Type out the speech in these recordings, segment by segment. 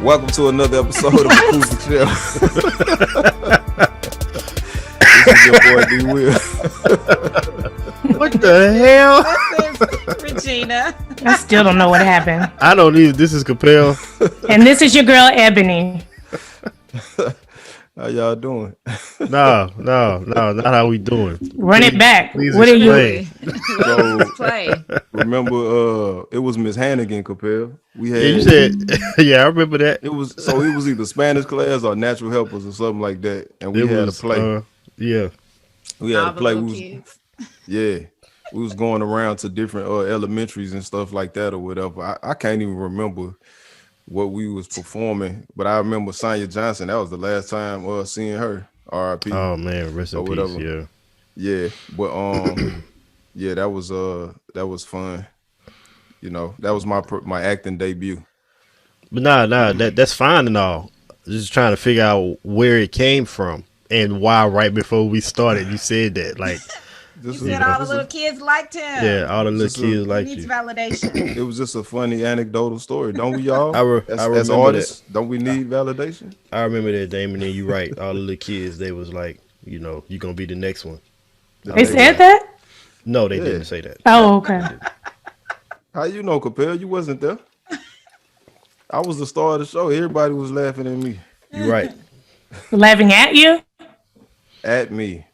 Welcome to another episode of Acoustic Chef. This is your boy D. Will. What the hell? This is Regina. I still don't know what happened. I don't either. This is Chappelle. And this is your girl Ebony. How y'all doing? No, not how we doing. Run it back. Please What are you? explain. So, Play. remember, it was Miss Hannigan, Capel. We had. Yeah, you said. Yeah, I remember that. It was either Spanish class or natural helpers or something like that, and we It had was, to play. Yeah. We had All to the play. little We kids. we was going around to different elementaries and stuff like that or whatever. I can't even remember what we was performing, but I remember Sonya Johnson. That was the last time seeing her. R.I.P. Oh man, rest in Or peace. whatever. Yeah. Yeah, but yeah, that was fun. You know, that was my acting debut. But that's fine and all. Just trying to figure out where it came from and why. Right before we started, you said that. Like, You said all the little kids liked him. yeah, all the little kids like He needs you. validation. It was just a funny anecdotal story, don't we all? I remember as artists, don't we need validation? I remember that, Damon, and you right. All the little kids, they was like, you know, you gonna be the next one. They said that? No, they Yeah. didn't say that. Oh, okay. How you know, Capel? You wasn't there. I was the star of the show. Everybody was laughing at me. You right. Laughing at you? At me.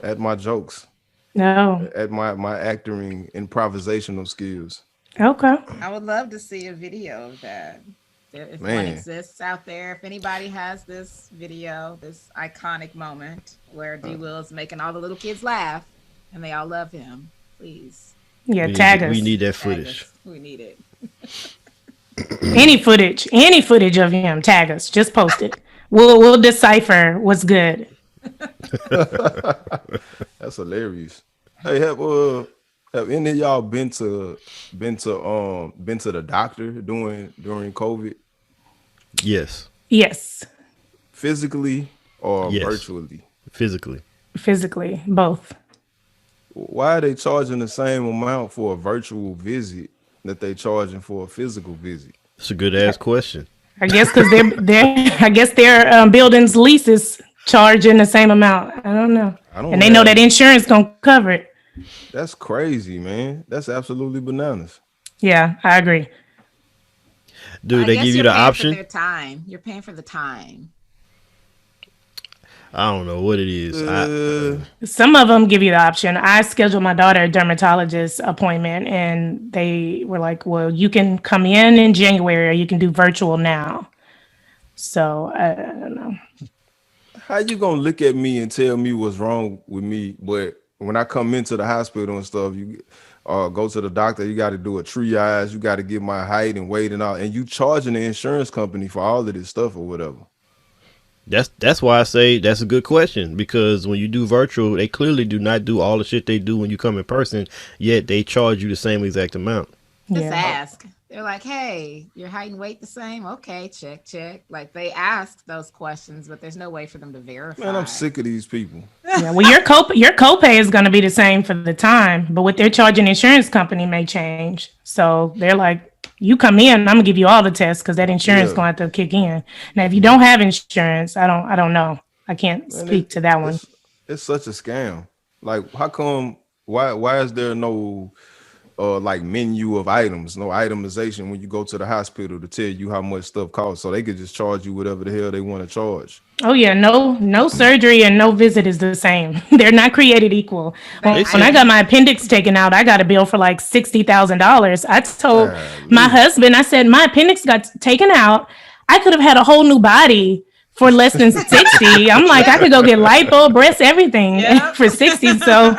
At my jokes. No. At my acting improvisational skills. Okay. I would love to see a video of that. If one Man. exists out there, if anybody has this video, this iconic moment where D. Will is making all the little kids laugh and they all love him, please Yeah, tag us. We need that tag footage. us. We need it. Any footage of him, tag us. Just post it. We'll decipher what's good. That's hilarious. Hey, have any of y'all been to the doctor during COVID, Yes. Yes. physically or Yes. virtually? Physically. Physically, both. Why are they charging the same amount for a virtual visit that they charging for a physical visit? It's a good ass question. I guess because their building's lease is charging the same amount. I don't know. And they know that insurance gonna cover it. That's crazy, man. That's absolutely bananas. Yeah, I agree. Dude, I they guess give you you're the paying for option. their time. You're paying for the time. I don't know what it is. Some of them give you the option. I scheduled my daughter a dermatologist appointment, and they were like, "Well, you can come in January, or you can do virtual now." So I don't know. How you gonna look at me and tell me what's wrong with me, but when I come into the hospital and stuff, you go to the doctor, you got to do a triage, you got to get my height and weight and all, and you charging the insurance company for all of this stuff or whatever. That's why I say that's a good question, because when you do virtual, they clearly do not do all the shit they do when you come in person, yet they charge you the same exact amount. Just Yeah. ask. They're like, hey, your height and weight the same? Okay, check. Like they ask those questions, but there's no way for them to verify. Man, I'm sick of these people. Yeah, well, your copay is going to be the same for the time, but what they're charging insurance company may change. So they're like, you come in, I'm gonna give you all the tests because that insurance Yeah. going to have to kick in. Now, if you don't have insurance, I don't know. I can't Man, speak to that one. It's such a scam. Like, how come? Why is there no like menu of items, no itemization when you go to the hospital to tell you how much stuff costs, so they could just charge you whatever the hell they want to charge? Oh yeah, no surgery and no visit is the same. They're not created equal. When I got my appendix taken out, I got a bill for like $60,000. I told my husband, I said, my appendix got taken out. I could have had a whole new body for less than 60. I'm like, I could go get lipo, breast, everything for 60. So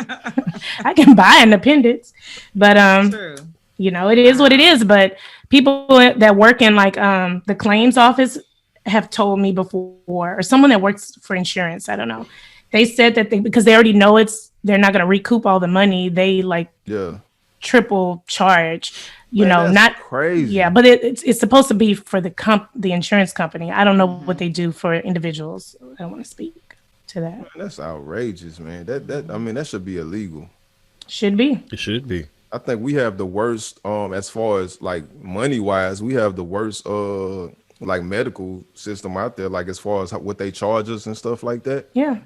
I can buy an appendix. But True. you know, it is what it is. But people that work in like the claims office have told me before, or someone that works for insurance, I don't know. They said that because they already know they're not going to recoup all the money. They like triple charge. You know, that's not crazy. Yeah, but it's supposed to be for the insurance company. I don't know what they do for individuals. I don't want to speak to that. Man, that's outrageous, man. That should be illegal. Should be. It should be. I think we have the worst, as far as like money wise, we have the worst like medical system out there, like as far as what they charge us and stuff like that. Yeah.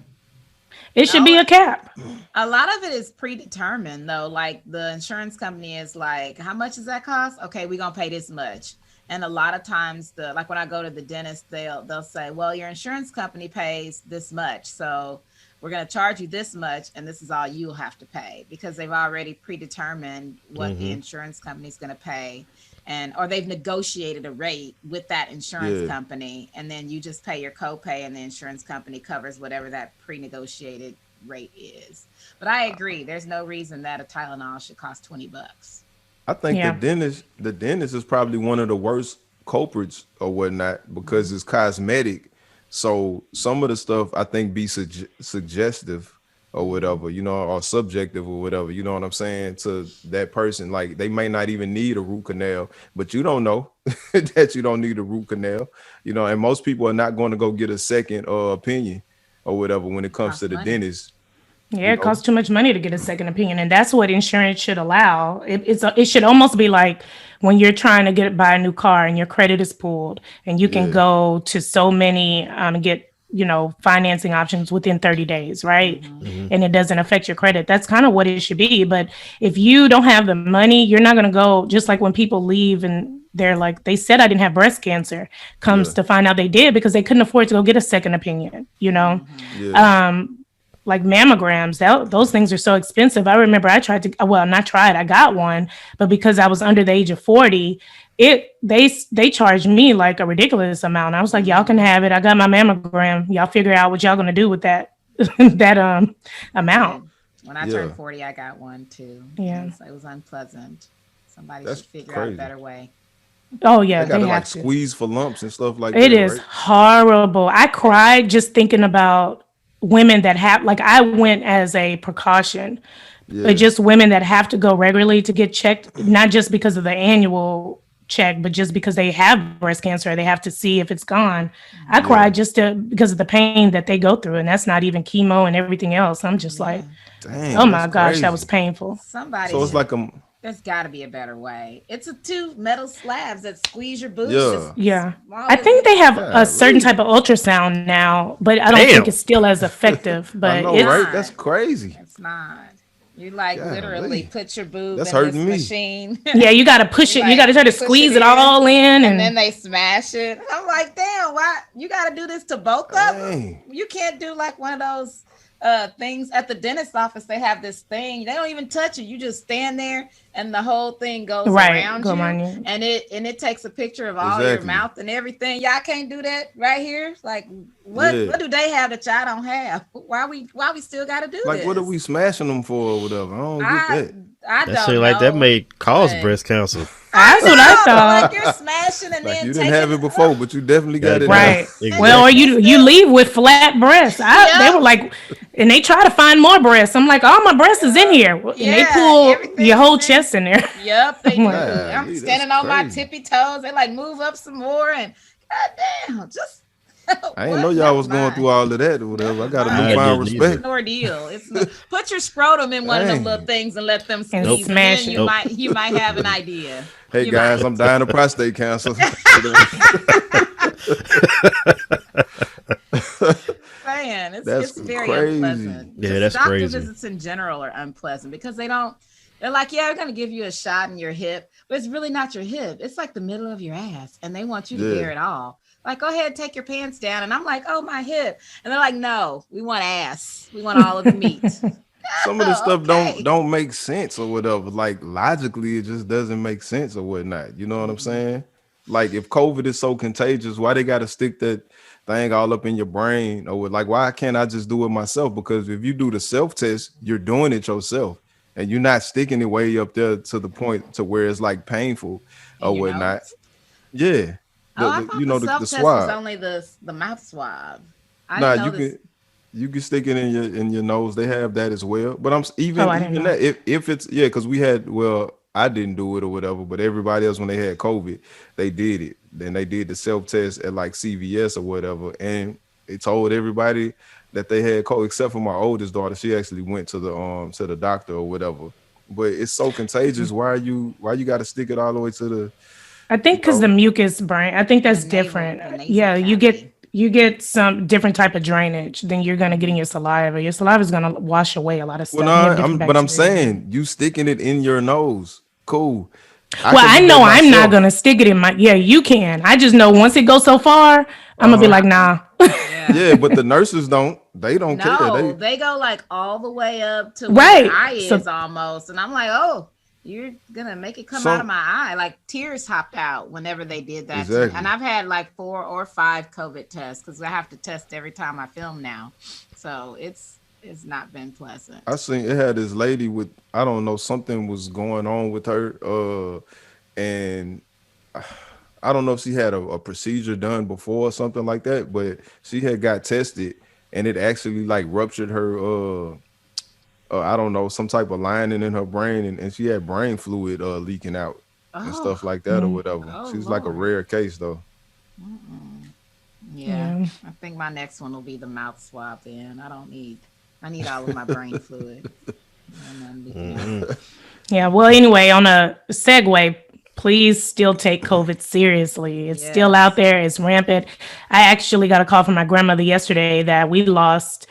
It should No, be a cap. a lot of it is predetermined though. Like the insurance company is like, how much does that cost? Okay, we're gonna pay this much. And a lot of times the like when I go to the dentist, they'll say, well, your insurance company pays this much. So we're gonna charge you this much and this is all you'll have to pay because they've already predetermined what the insurance company's gonna pay. And or they've negotiated a rate with that insurance Yeah. company, and then you just pay your copay, and the insurance company covers whatever that pre-negotiated rate is. But I agree, there's no reason that a Tylenol should cost $20. I think Yeah. the dentist is probably one of the worst culprits or whatnot because it's cosmetic. So some of the stuff I think be suggestive or whatever, you know, or subjective or whatever, you know what I'm saying, to that person. Like they may not even need a root canal, but you don't know that you don't need a root canal, you know, and most people are not going to go get a second opinion or whatever when it comes Costs to the money. dentist, Yeah, you it know. costs too much money to get a second opinion, and that's what insurance should allow. It should almost be like when you're trying to buy a new car and your credit is pulled, and you can Yeah, go to so many and get financing options within 30 days, right? And it doesn't affect your credit. That's kind of what it should be. But if you don't have the money, you're not going to go. Just like when people leave and they're like, they said I didn't have breast cancer, yeah, comes to find out they did because they couldn't afford to go get a second opinion. yeah, Like mammograms, those things are so expensive. I remember I tried to, well, not tried, I got one, but because I was under the age of 40, they charged me like a ridiculous amount. I was like, y'all can have it. I got my mammogram. Y'all figure out what y'all gonna do with that that I amount. did. When I yeah. turned 40, I got one too. Yeah. It was unpleasant. Somebody That's should figure out a crazy. better way. Oh They yeah, got they to like have to. squeeze for lumps and stuff like It that, is right? horrible. I cried just thinking about women that have, like, I went as a precaution, but Yeah, just women that have to go regularly to get checked, not just because of the annual check, but just because they have breast cancer, they have to see if it's gone. I Mhm. yeah. cried just because of the pain that they go through, and that's not even chemo and everything else. I'm just like, Yeah. oh Dang, that's my gosh, that was crazy. painful. Somebody So it's should. like a There's got to be a better way. It's a two metal slabs that squeeze your boobs just yeah. Yeah. small I as think it. they have a certain Golly. type of ultrasound now, but I don't think Damn. it's still as effective. I But It's know, right? it's That's not. crazy. It's not. You like literally Golly. put your boob That's in this hurting me. machine. yeah, you got to push You it. You got to like try to push it squeeze it in, all in, and then and they smash it. I'm like, damn, why you got to do this to both of them? Dang. You can't do like one of those things at the dentist office. They have this thing. They don't even touch it. You just stand there, and the whole thing goes right, around go you, on you. and it takes a picture of all your Exactly. mouth and everything. Y'all can't do that right here. Like, Yeah. what do they have that y'all don't have? Why we still got to do Like, what are this? we smashing them for or whatever? I don't get I that. I That don't seemed like that know, may cause but breast cancer. I That's what I know, like thought. you're smashing and Like, then you didn't have taking. it before, but you definitely Got got it it now. now. Right. And Well, or Exactly. you you still, leave with flat breasts. They yep, were like, and they try to find more breasts. I'm like, all my breasts is in yep, here, and they yeah, pull your everything whole is in. chest in there. Yep, they I'm like, do. I'm Golly, that's standing on my crazy. tippy toes. They like move up some more, and goddamn, just I didn't know what? y'all Never was going through mind. all of that or whatever. I Never got a I mind. newfound didn't It's either. respect. an ordeal. It's no, put your scrotum in one of them little Dang. things and let them and Nope. squeeze, and smash then it. Nope. you might have an idea. Hey You guys, I'm might. dying of prostate cancer. Man, That's it's very crazy. unpleasant. Yeah, Just that's doctor crazy. visits in general are unpleasant because they don't. They're like, yeah, we're gonna give you a shot in your hip, but it's really not your hip. It's like the middle of your ass, and they want you to Yeah. bear it all. Like, go ahead, take your pants down, and I'm like, oh, my hip, and they're like, no, we want ass. We want all of the meat. Some of this Oh, stuff don't okay. don't make sense or whatever. Like logically, it just doesn't make sense or whatnot. You know what I'm Mm-mm. saying? Like if COVID is so contagious, why they got to stick that thing all up in your brain or what? Like why can't I just do it myself? Because if you do the self test, you're doing it yourself, and you're not sticking it way up there to the point to where it's like painful In or your whatnot. nose? Yeah, Oh, I you thought the know self the test was swab. only the mouth swab. I Nah, didn't know this. you can stick it in your nose. They have that as well. But Oh, I didn't even know. that if it's yeah, because we had well, I didn't do it or whatever, but everybody else when they had COVID, they did it. Then they did the self test at like CVS or whatever, and it told everybody that they had COVID except for my oldest daughter. She actually went to the doctor or whatever. But it's so contagious. Why you got to stick it all the way to the I think You because the know, mucus brain, I think that's the different. nasal Yeah, cavity. you get some different type of drainage than you're gonna get in Mhm. your saliva. Your saliva is gonna wash away a lot of well, no, stuff. You have different I'm bacteria. saying you sticking it in your nose. Cool. I Well, can I do that know I'm not myself. gonna stick it in my. Yeah, you can. I just know once it goes so far, I'm Uh gonna be huh. like, nah. Yeah. Yeah, but the nurses don't. They don't care. No, They they go like all the way up to where the Right. eye So is almost. And I'm like, oh, you're gonna make it come out of some my eye. Like tears hopped out whenever they did that to me. And exactly. I've had like 4 or 5 COVID tests because I have to test every time I film now. So it's not been I pleasant. seen it had this lady with, I don't know, something was going on with her, and I don't know if she had a procedure done before or something like that, but she had got tested and it actually like ruptured her I don't know, some type of lining in her brain, and she had brain fluid leaking out and Oh, stuff like that or mm, whatever. oh She was like a Lord. rare case though. Mm-mm. Yeah, yeah. I think my next one will be the mouth swab. Then I need all of my brain fluid and then leaking out. Yeah. Well, anyway, on a segue, please still take COVID seriously. It's still out Yes. there. It's rampant. I actually got a call from my grandmother yesterday that we lost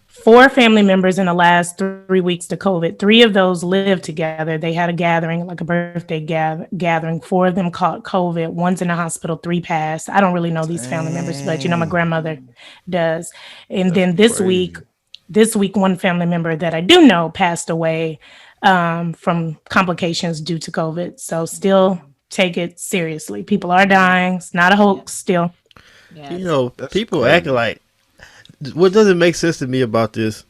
4 family members in the last 3 weeks to COVID. Three of those lived together. They had a gathering, like a birthday gathering. 4 of them caught COVID. One's in the hospital. 3 passed. I don't really know these family members, but my Dang, grandmother Mm. does. And that's then crazy. this week, one family member that I do know passed away from complications due to COVID. So still Mm. take it seriously. People are Yes. dying. It's not a Yep. hoax still. You Yes. know, That's people acting crazy. like what doesn't make sense to me about this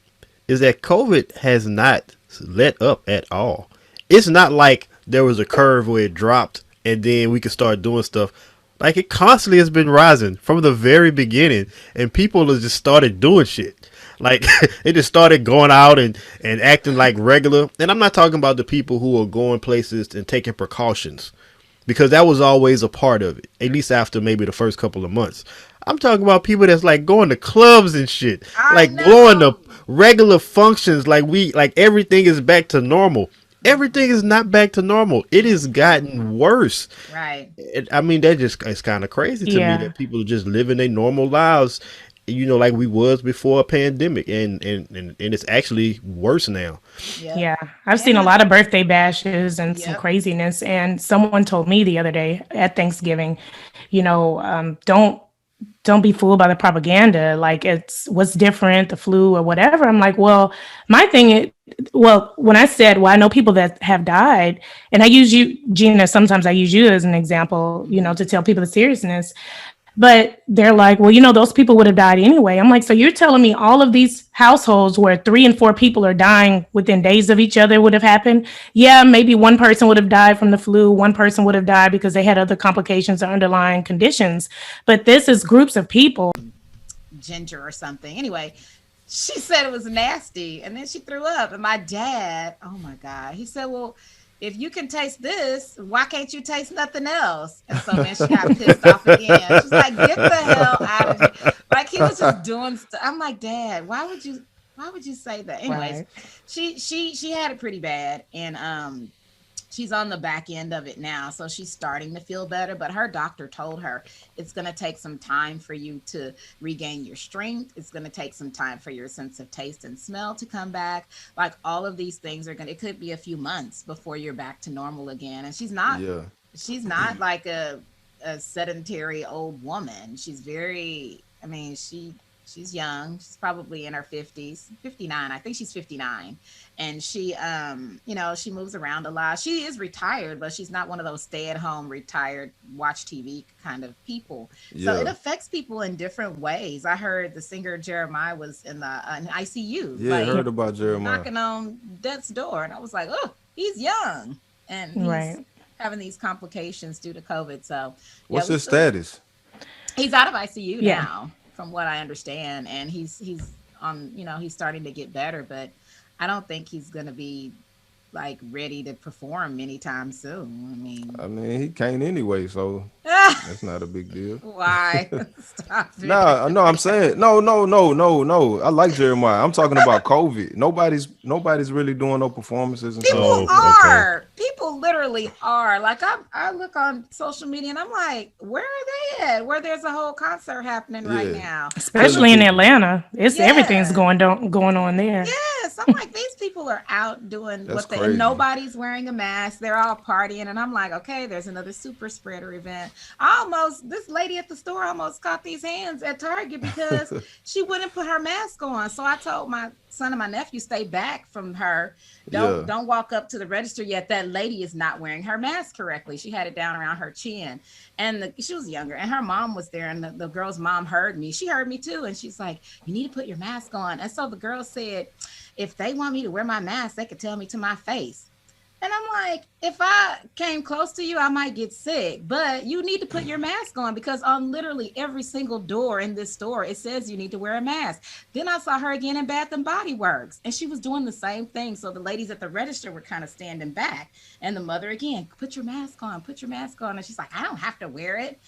is that COVID has not let up at all. It's not like there was a curve where it dropped and then we could start doing stuff. Like it constantly has been rising from the very beginning, and people have just started doing shit. Like they just started going out and acting like regular. And I'm not talking about the people who are going places and taking precautions because that was always a part of it, at least after maybe the first couple of months. I'm talking about people that's like going to clubs and shit, I like going to know. regular functions, like everything is back to normal. Everything is not back to normal. It has gotten worse. Right. I mean, that just it's kind of crazy to me Yeah. that people are just living their normal lives, like we was before a pandemic, and it's actually worse now. Yep. Yeah, I've seen And a the lot of birthday bashes and some yep. craziness. And someone told me the other day at Thanksgiving, don't be fooled by the propaganda. Like it's what's different, the flu or whatever. I'm like, well, my thing is, well, when I said, well, I know people that have died, and I use you, Gina. Sometimes I use you as an example, Hmm. to tell people the seriousness. But they're like, well, those people would have died anyway. I'm like, so you're telling me all of these households where 3 and 4 people are dying within days of each other would have happened? Yeah, maybe one person would have died from the flu, one person would have died because they had other complications or underlying conditions. But this is groups of people. Ginger or something. Anyway, she said it was nasty, and then she threw up. And my dad, oh my god, he said, "Well, if you can taste this, why can't you taste nothing else?" And so then she got pissed off again. She's like, "Get the hell out of here!" Like he was just doing stuff. I'm like, Dad, why would you? Why would you say that? Anyways, Right. she had it pretty bad, and she's on the back end of it now, so she's starting to feel better, but her doctor told her it's going to take some time for you to regain your strength. It's going to take some time for your sense of taste and smell to come back. Like all of these things are going to, it could be a few months before you're back to normal again. And Yeah. she's not like a sedentary old woman. She's very, I mean, she's young. She's probably in her 50s, 59. I think she's 59. And she she moves around a lot. She is retired, but she's not one of those stay-at-home retired watch TV kind of people. So it Yeah. affects people in different ways. I heard the singer Jeremiah was in the in ICU, Yeah, like heard about Jeremiah. knocking on death's door, and I was like, "Oh, he's young and he's Right. having these complications due to COVID." So, yeah, What's we his still status? he's out of ICU Yeah. now, from what I understand, and he's on, he's starting to get better, but I don't think he's going to be like ready to perform anytime soon. I mean, he can't anyway, so that's not a big deal. Why? Stop it. Nah, no, I'm saying no. I like Jeremiah. I'm talking about COVID. Nobody's really doing no performances and stuff People like that. Oh, okay. are. People literally are. Like I look on social media and I'm like, where are they at? Where there's a whole concert happening right Yeah, now. telling Especially in people. Atlanta. It's everything's Yeah. going on there. Yes, I'm like these people are out doing That's what they and crazy. nobody's wearing a mask. They're all partying, and I'm like, okay, there's another super spreader event. I almost this lady at the store almost caught these hands at Target because she wouldn't put her mask on. So I told my son and my nephew stay back from her. Yeah, Don't walk up to the register yet. That lady is not wearing her mask correctly. She had it down around her chin, and she was younger, and her mom was there, and the girl's mom heard me. She heard me too, and she's like, "You need to put your mask on." And so the girl said, if they want me to wear my mask, they could tell me to my face. And I'm like, if I came close to you, I might get sick, but you need to put your mask on because on literally every single door in this store, it says you need to wear a mask. Then I saw her again in Bath and Body Works, and she was doing the same thing. So the ladies at the register were kind of standing back, and the mother again, put your mask on, put your mask on. And she's like, I don't have to wear it.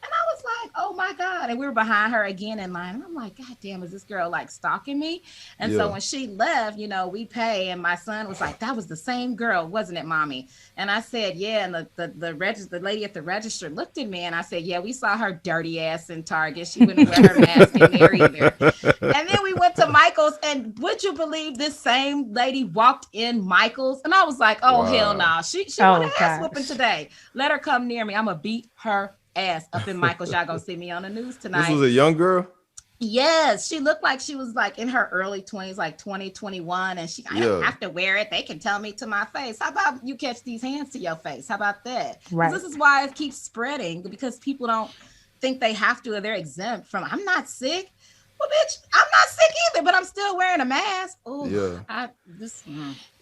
And I was like, oh my God. And we were behind her again in line. And I'm like, God damn, is this girl like stalking me? And so yeah. when she left, we pay. And my son was like, that was the same girl, wasn't it, mommy? And I said, yeah. And the lady at the register looked at me and I said, yeah, we saw her dirty ass in Target. She wouldn't wear her mask in there either. And then we went to Michael's. And would you believe this same lady walked in Michael's? And I was like, oh, hell no. Wow. Nah. She want Oh an ass whooping gosh. today. Let her come near me. I'm going to beat her ass up in Michael's. Y'all gonna see me on the news This tonight. was a young girl. Yes, she looked like she was like in her early 20s, like 2021, and I don't Yeah, have to wear it. They can tell me to my face. How about you catch these hands to your face? How about that? Because Right. this is why it keeps spreading because people don't think they have to or they're exempt from. I'm not sick. Well, bitch, I'm not sick either, but I'm still wearing a mask. Oh, yeah. I this.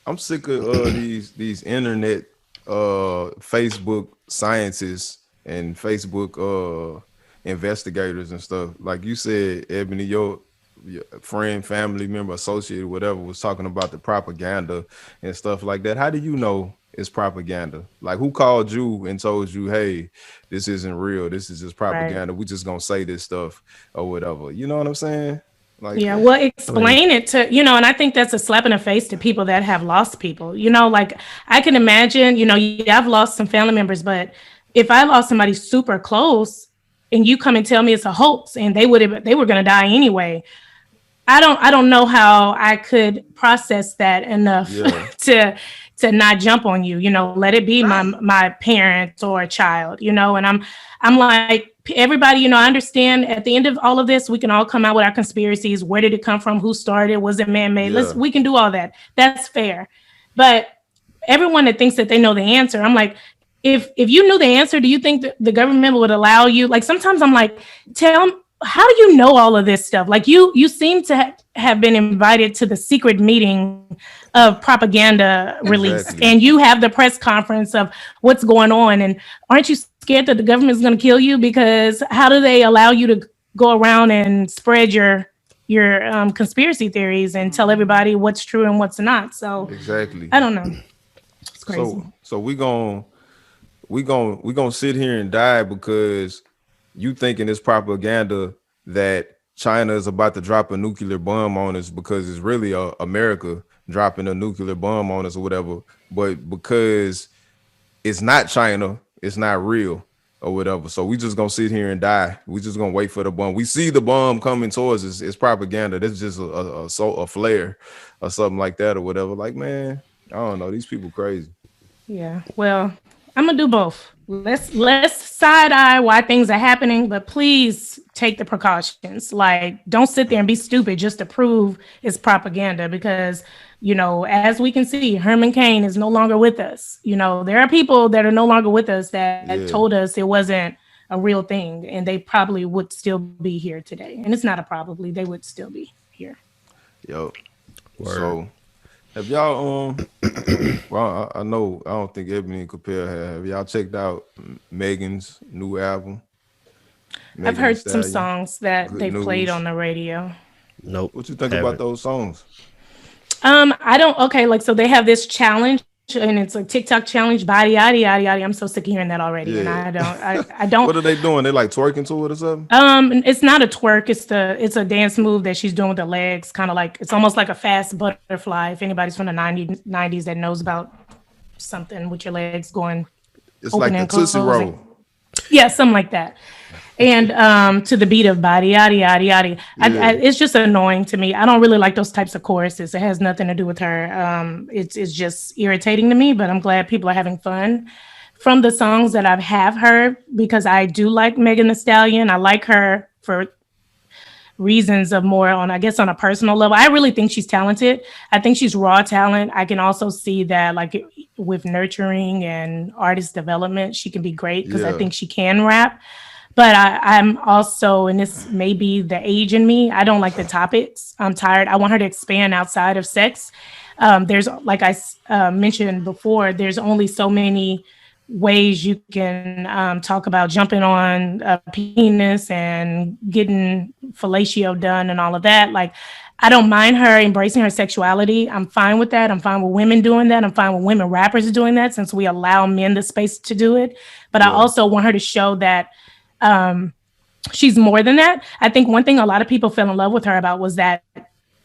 I'm sick of these internet Facebook scientists and Facebook investigators and stuff. Like you said, Ebony, your friend, family member, associate, whatever, was talking about the propaganda and stuff like that. How do you know it's propaganda? Like who called you and told you, hey, this isn't real, this is just Right. propaganda, we just gonna say this stuff or whatever. You know what I'm saying? Like Yeah, well, I mean, explain it to, and I think that's a slap in the face to people that have lost people. Like I can imagine, yeah, I've lost some family members, but if I lost somebody super close and you come and tell me it's a hoax and they were going to die anyway, I don't know how I could process that enough yeah, to not jump on you, let it be my Right. my parents or a child, and I'm like everybody, I understand at the end of all of this we can all come out with our conspiracies. Where did it come from? Who started? Was it man-made? yeah, We can do all that. That's fair. But everyone that thinks that they know the answer, I'm like, if you knew the answer, do you think that the government would allow you? Like sometimes I'm like, tell them, how do you know all of this stuff? Like you seem to have been invited to the secret meeting of propaganda release, exactly. and you have the press conference of what's going on. And aren't you scared that the government is going to kill you? Because how do they allow you to go around and spread your conspiracy theories and tell everybody what's true and what's not? So Exactly. I don't know. It's crazy. So we gonna sit here and die because you thinking it's propaganda that China is about to drop a nuclear bomb on us because it's really America dropping a nuclear bomb on us or whatever. But because it's not China, it's not real or whatever. So we just gonna sit here and die. We just gonna wait for the bomb. We see the bomb coming towards us. It's propaganda. That's just a flare or something like that or whatever. Like man, I don't know. These people crazy. Yeah. Well, I'm gonna do both. Let's side eye why things are happening, but please take the precautions. Like, don't sit there and be stupid just to prove it's propaganda. Because as we can see, Herman Cain is no longer with us. There are people that are no longer with us that Yeah. told us it wasn't a real thing, and they probably would still be here today. And it's not a probably; they would still be here. Yo. word. So have y'all well I know I don't think Ebony and Capel have y'all checked out Megan's new album, I've Megan Thee heard some Stallion? songs that Good they played news. on the radio. Nope, What you think about haven't. those songs? I don't. Okay, like so they have this challenge, and it's like TikTok challenge, body yada yada yada. I'm so sick of hearing that already, and Yeah. I don't. I don't. What are they doing? They like twerking to it or something? It's not a twerk. It's a dance move that she's doing with her legs, kind of like it's almost like a fast butterfly. If anybody's from the 90s that knows about something with your legs going It's open like the and Tootsie closing. Roll. Yeah, something like that. And to the beat of body yada yada yada. Yeah. It's just annoying to me. I don't really like those types of choruses. It has nothing to do with her. It's just irritating to me. But I'm glad people are having fun from the songs that I have heard, because I do like Megan Thee Stallion. I like her for reasons of more on, I guess, on a personal level. I really think she's talented. I think she's raw talent. I can also see that like with nurturing and artist development, she can be great because I Yeah. think she can rap. But I'm also, and this may be the age in me, I don't like the topics. I'm tired. I want her to expand outside of sex. There's, like I mentioned before, there's only so many ways you can talk about jumping on a penis and getting fellatio done and all of that. Like, I don't mind her embracing her sexuality. I'm fine with that. I'm fine with women doing that. I'm fine with women rappers doing that, since we allow men the space to do it. But I Yeah. also want her to show that she's more than that. I think one thing a lot of people fell in love with her about was that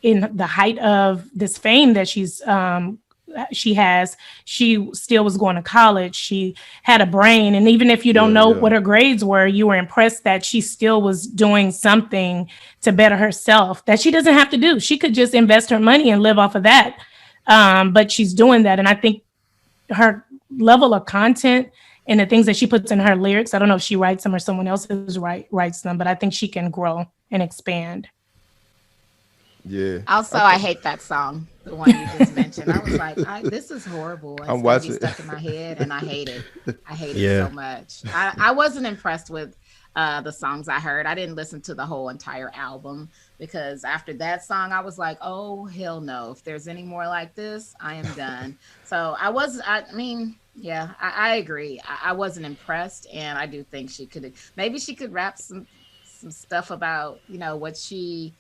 in the height of this fame that she has, she still was going to college. She had a brain. And even if you don't Yeah. know Yeah. what her grades were, you were impressed that she still was doing something to better herself that she doesn't have to do. She could just invest her money and live off of that. But she's doing that. And I think her level of content and the things that she puts in her lyrics, I don't know if she writes them or someone else writes them, but I think she can grow and expand. Yeah. Also, I hate that song, the one you just mentioned. I was like, this is horrible. It's I'm gonna be watching. stuck in my head, and I hate it. I hate Yeah. it so much. I wasn't impressed with the songs I heard. I didn't listen to the whole entire album, because after that song, I was like, oh, hell no. If there's any more like this, I am done. So I mean, yeah, I agree. I wasn't impressed, and I do think maybe she could rap some stuff about, what she,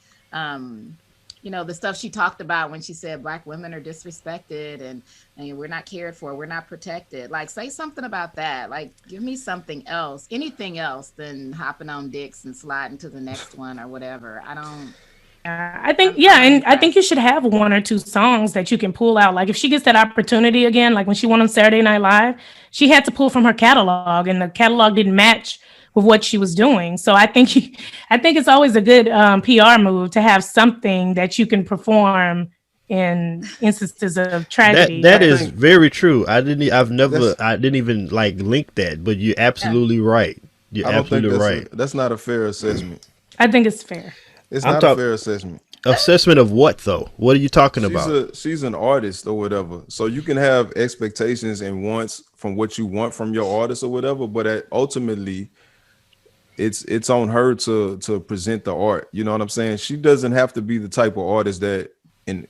the stuff she talked about when she said Black women are disrespected and we're not cared for, we're not protected. Like, say something about that. Like, give me something else, anything else than hopping on dicks and sliding to the next one or whatever. I think, yeah, and I think you should have one or two songs that you can pull out. Like if she gets that opportunity again, like when she went on Saturday Night Live, she had to pull from her catalog, and the catalog didn't match with what she was doing. So I think it's always a good PR move to have something that you can perform in instances of tragedy. That is very true. I didn't even like link that, but you're absolutely right. You're I don't think absolutely right. that's not a fair assessment. I think it's fair. It's not a fair assessment. Assessment of what though? What are you talking about? She's an artist or whatever. So you can have expectations and wants from what you want from your artist or whatever, but ultimately it's on her to present the art. You know what I'm saying? She doesn't have to be the type of artist that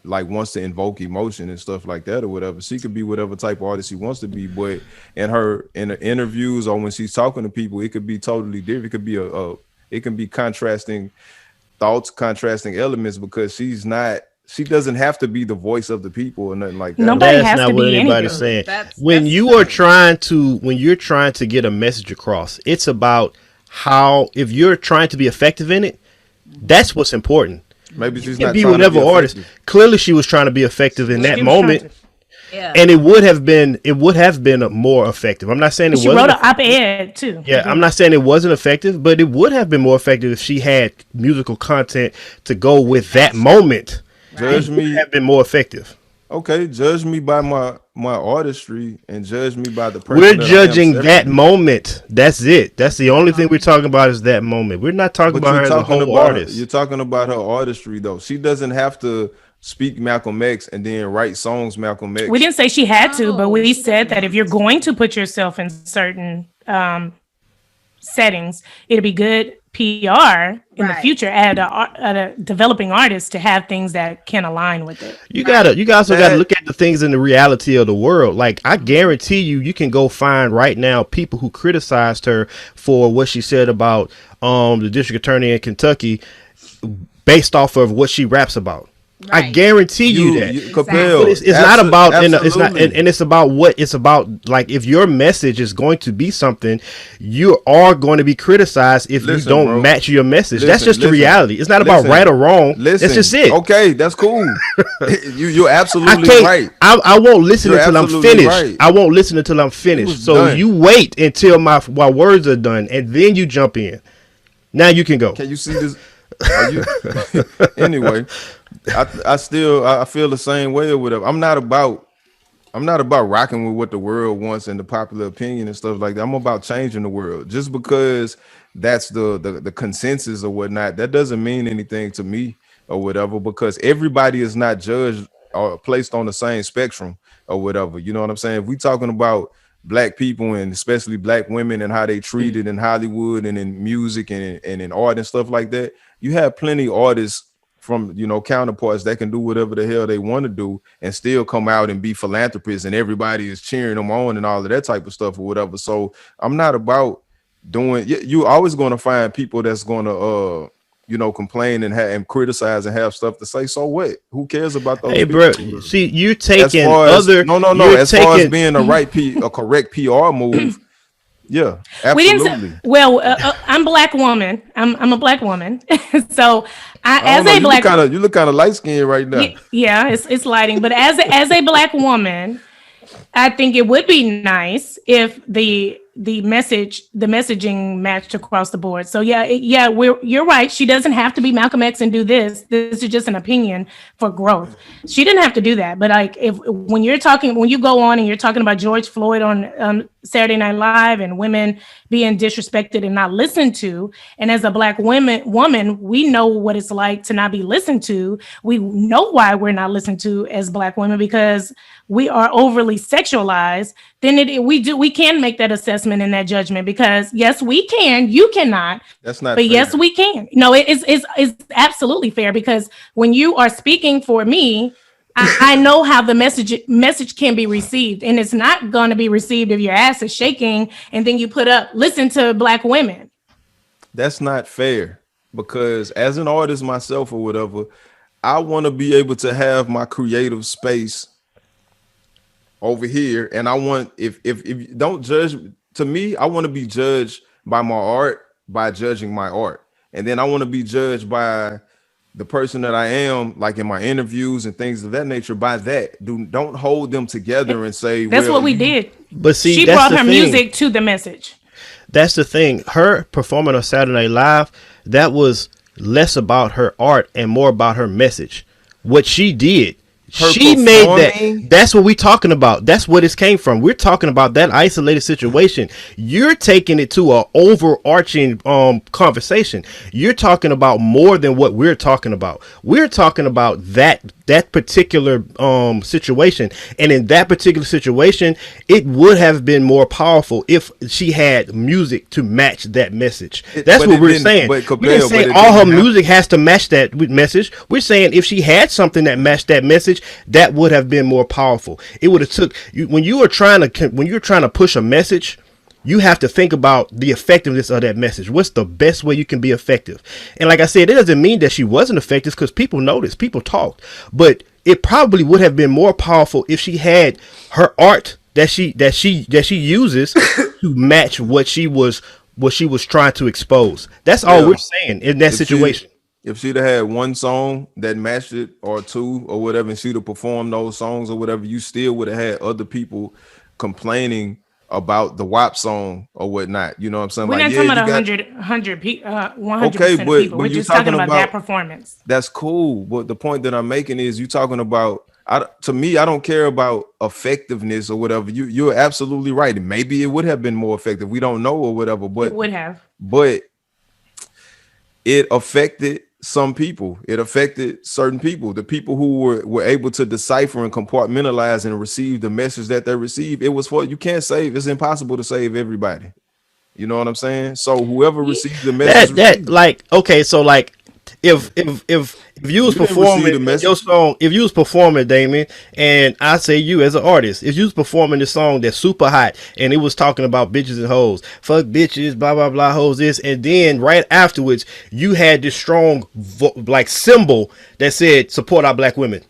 wants to invoke emotion and stuff like that or whatever. She could be whatever type of artist she wants to be, but in her interviews or when she's talking to people, it could be totally different. It could be it can be contrasting thoughts, contrasting elements, because she doesn't have to be the voice of the people or nothing like that. Nobody That's has not to what be anybody's anything. saying. When you're trying to get a message across, it's about how, if you're trying to be effective in it, that's what's important. Maybe she's You not can be trying whatever to be artist. effective. Clearly, she was trying to be effective in that moment. Yeah. And it would have been more effective. I'm not saying it wasn't. She wrote an op-ed too. Yeah, I'm not saying it wasn't effective, but it would have been more effective if she had musical content to go with that moment. Judge It me. would have been more effective. Okay, judge me by my artistry and judge me by the person. We're that I am judging separately. that moment. That's it. That's the only thing we're talking about is that moment. We're not talking But about her as a whole artist. You're talking about her artistry though. She doesn't have to speak Malcolm X and then write songs Malcolm X. We didn't say she had to, but we she said doesn't that if you're going to put yourself in certain settings, it'd be good PR in the future at a developing artist to have things that can align with it. You also gotta look at the things in the reality of the world. Like, I guarantee you can go find right now people who criticized her for what she said about the district attorney in Kentucky based off of what she raps about. I Right. guarantee you You, that. you But Capel, Exactly. it's not about it's not absolutely. and it's about what it's about. Like if your message is going to be something, you are going to be criticized if you Listen, don't bro. match your message. That's Listen, just the listen, reality. It's not about right or listen, wrong. That's just listen. it. Okay, that's cool. You're I absolutely can't. right. I won't listen You're until I'm absolutely finished. right. I won't listen until I'm You was finished. So done. you wait until my words are done, and then you jump in. Now you can go. Can you see this? Are you anyway? I still I feel the same way or whatever. I'm not about rocking with what the world wants and the popular opinion and stuff like that. I'm about changing the world. Just because that's the consensus or whatnot, that doesn't mean anything to me or whatever. Because everybody is not judged or placed on the same spectrum or whatever. You know what I'm saying? If we talking about black people and especially black women and how they treated in Hollywood and in music and in art and stuff like that, you have plenty of artists from counterparts that can do whatever the hell they want to do and still come out and be philanthropists and everybody is cheering them on and all of that type of stuff or whatever. So I'm not about doing you always going to find people that's going to complain and criticize and have stuff to say. So what? Who cares about those Hey, people? bro. See, you're As taking far as other. no, You're as far as taking. being a correct PR move, yeah, We didn't say, absolutely. well, I'm black woman. I'm a black woman. So I I, don't as know. a black, You look kind of light skinned right now. yeah, it's lighting, but as a black woman, I think it would be nice if the messaging matched across the board. So yeah, you're right. She doesn't have to be Malcolm X and do this. This is just an opinion for growth. She didn't have to do that. But like if when you go on and you're talking about George Floyd on Saturday Night Live and women being disrespected and not listened to, and as a black woman, we know what it's like to not be listened to. We know why we're not listened to as black women because we are overly sexualized. Then we can make that assessment and that judgment because yes, we can. You cannot. That's not But yes, fair. we can. No, it is absolutely fair because when you are speaking for me, I know how the message can be received, and it's not going to be received if your ass is shaking and then you put up listen to black women. That's not fair because as an artist myself or whatever, I want to be able to have my creative space over here, and I want if you don't judge to me, I want to be judged by my art by judging my art, and then I want to be judged by the person that I am, like in my interviews and things of that nature. By that, don't hold them together and say, That's well, what we you did. But see, She that's brought the her thing. music to the message. That's the thing. Her performing on Saturday Night Live, that was less about her art and more about her message. What she did, her she made that. performing. That's what we talking about. That's what it came from. We're talking about that isolated situation. You're taking it to a overarching conversation. You're talking about more than what we're talking about. We're talking about that particular situation, and in that particular situation it would have been more powerful if she had music to match that message. That's But what it we're didn't. saying. But We didn't Capel, say but it all her didn't happen. music has to match that message. We're saying if she had something that matched that message, that would have been more powerful. It would have took you when you're trying to push a message. You have to think about the effectiveness of that message. What's the best way you can be effective? And like I said, it doesn't mean that she wasn't effective because people noticed, people talked. But it probably would have been more powerful if she had her art that she uses to match what she was trying to expose. That's all Yeah. we're saying in that If she situation. if she'd have had one song that matched it or two or whatever, and she'd have performed those songs or whatever, you still would have had other people complaining about the WAP song or whatnot. You know what I'm saying? We're Like, not yeah, talking you about got 100% okay, of but people. We're you just talking talking about that about performance. that's cool. But the point that I'm making is you talking about to me, I don't care about effectiveness or whatever. You're absolutely right. Maybe it would have been more effective. We don't know or whatever, It would have. but it affected some people. It affected certain people. The people who were able to decipher and compartmentalize and receive the message that they received. It was for you can't save. It's impossible to save everybody. You know what I'm saying? So whoever Ye- received the message That received it. like okay, so like if if you was You didn't receive performing the your message. song, if you was performing, Damien, and I say you as an artist, if you was performing this song that's super hot and it was talking about bitches and hoes, fuck bitches, blah blah blah, hoes this, and then right afterwards you had this strong like symbol that said support our black women.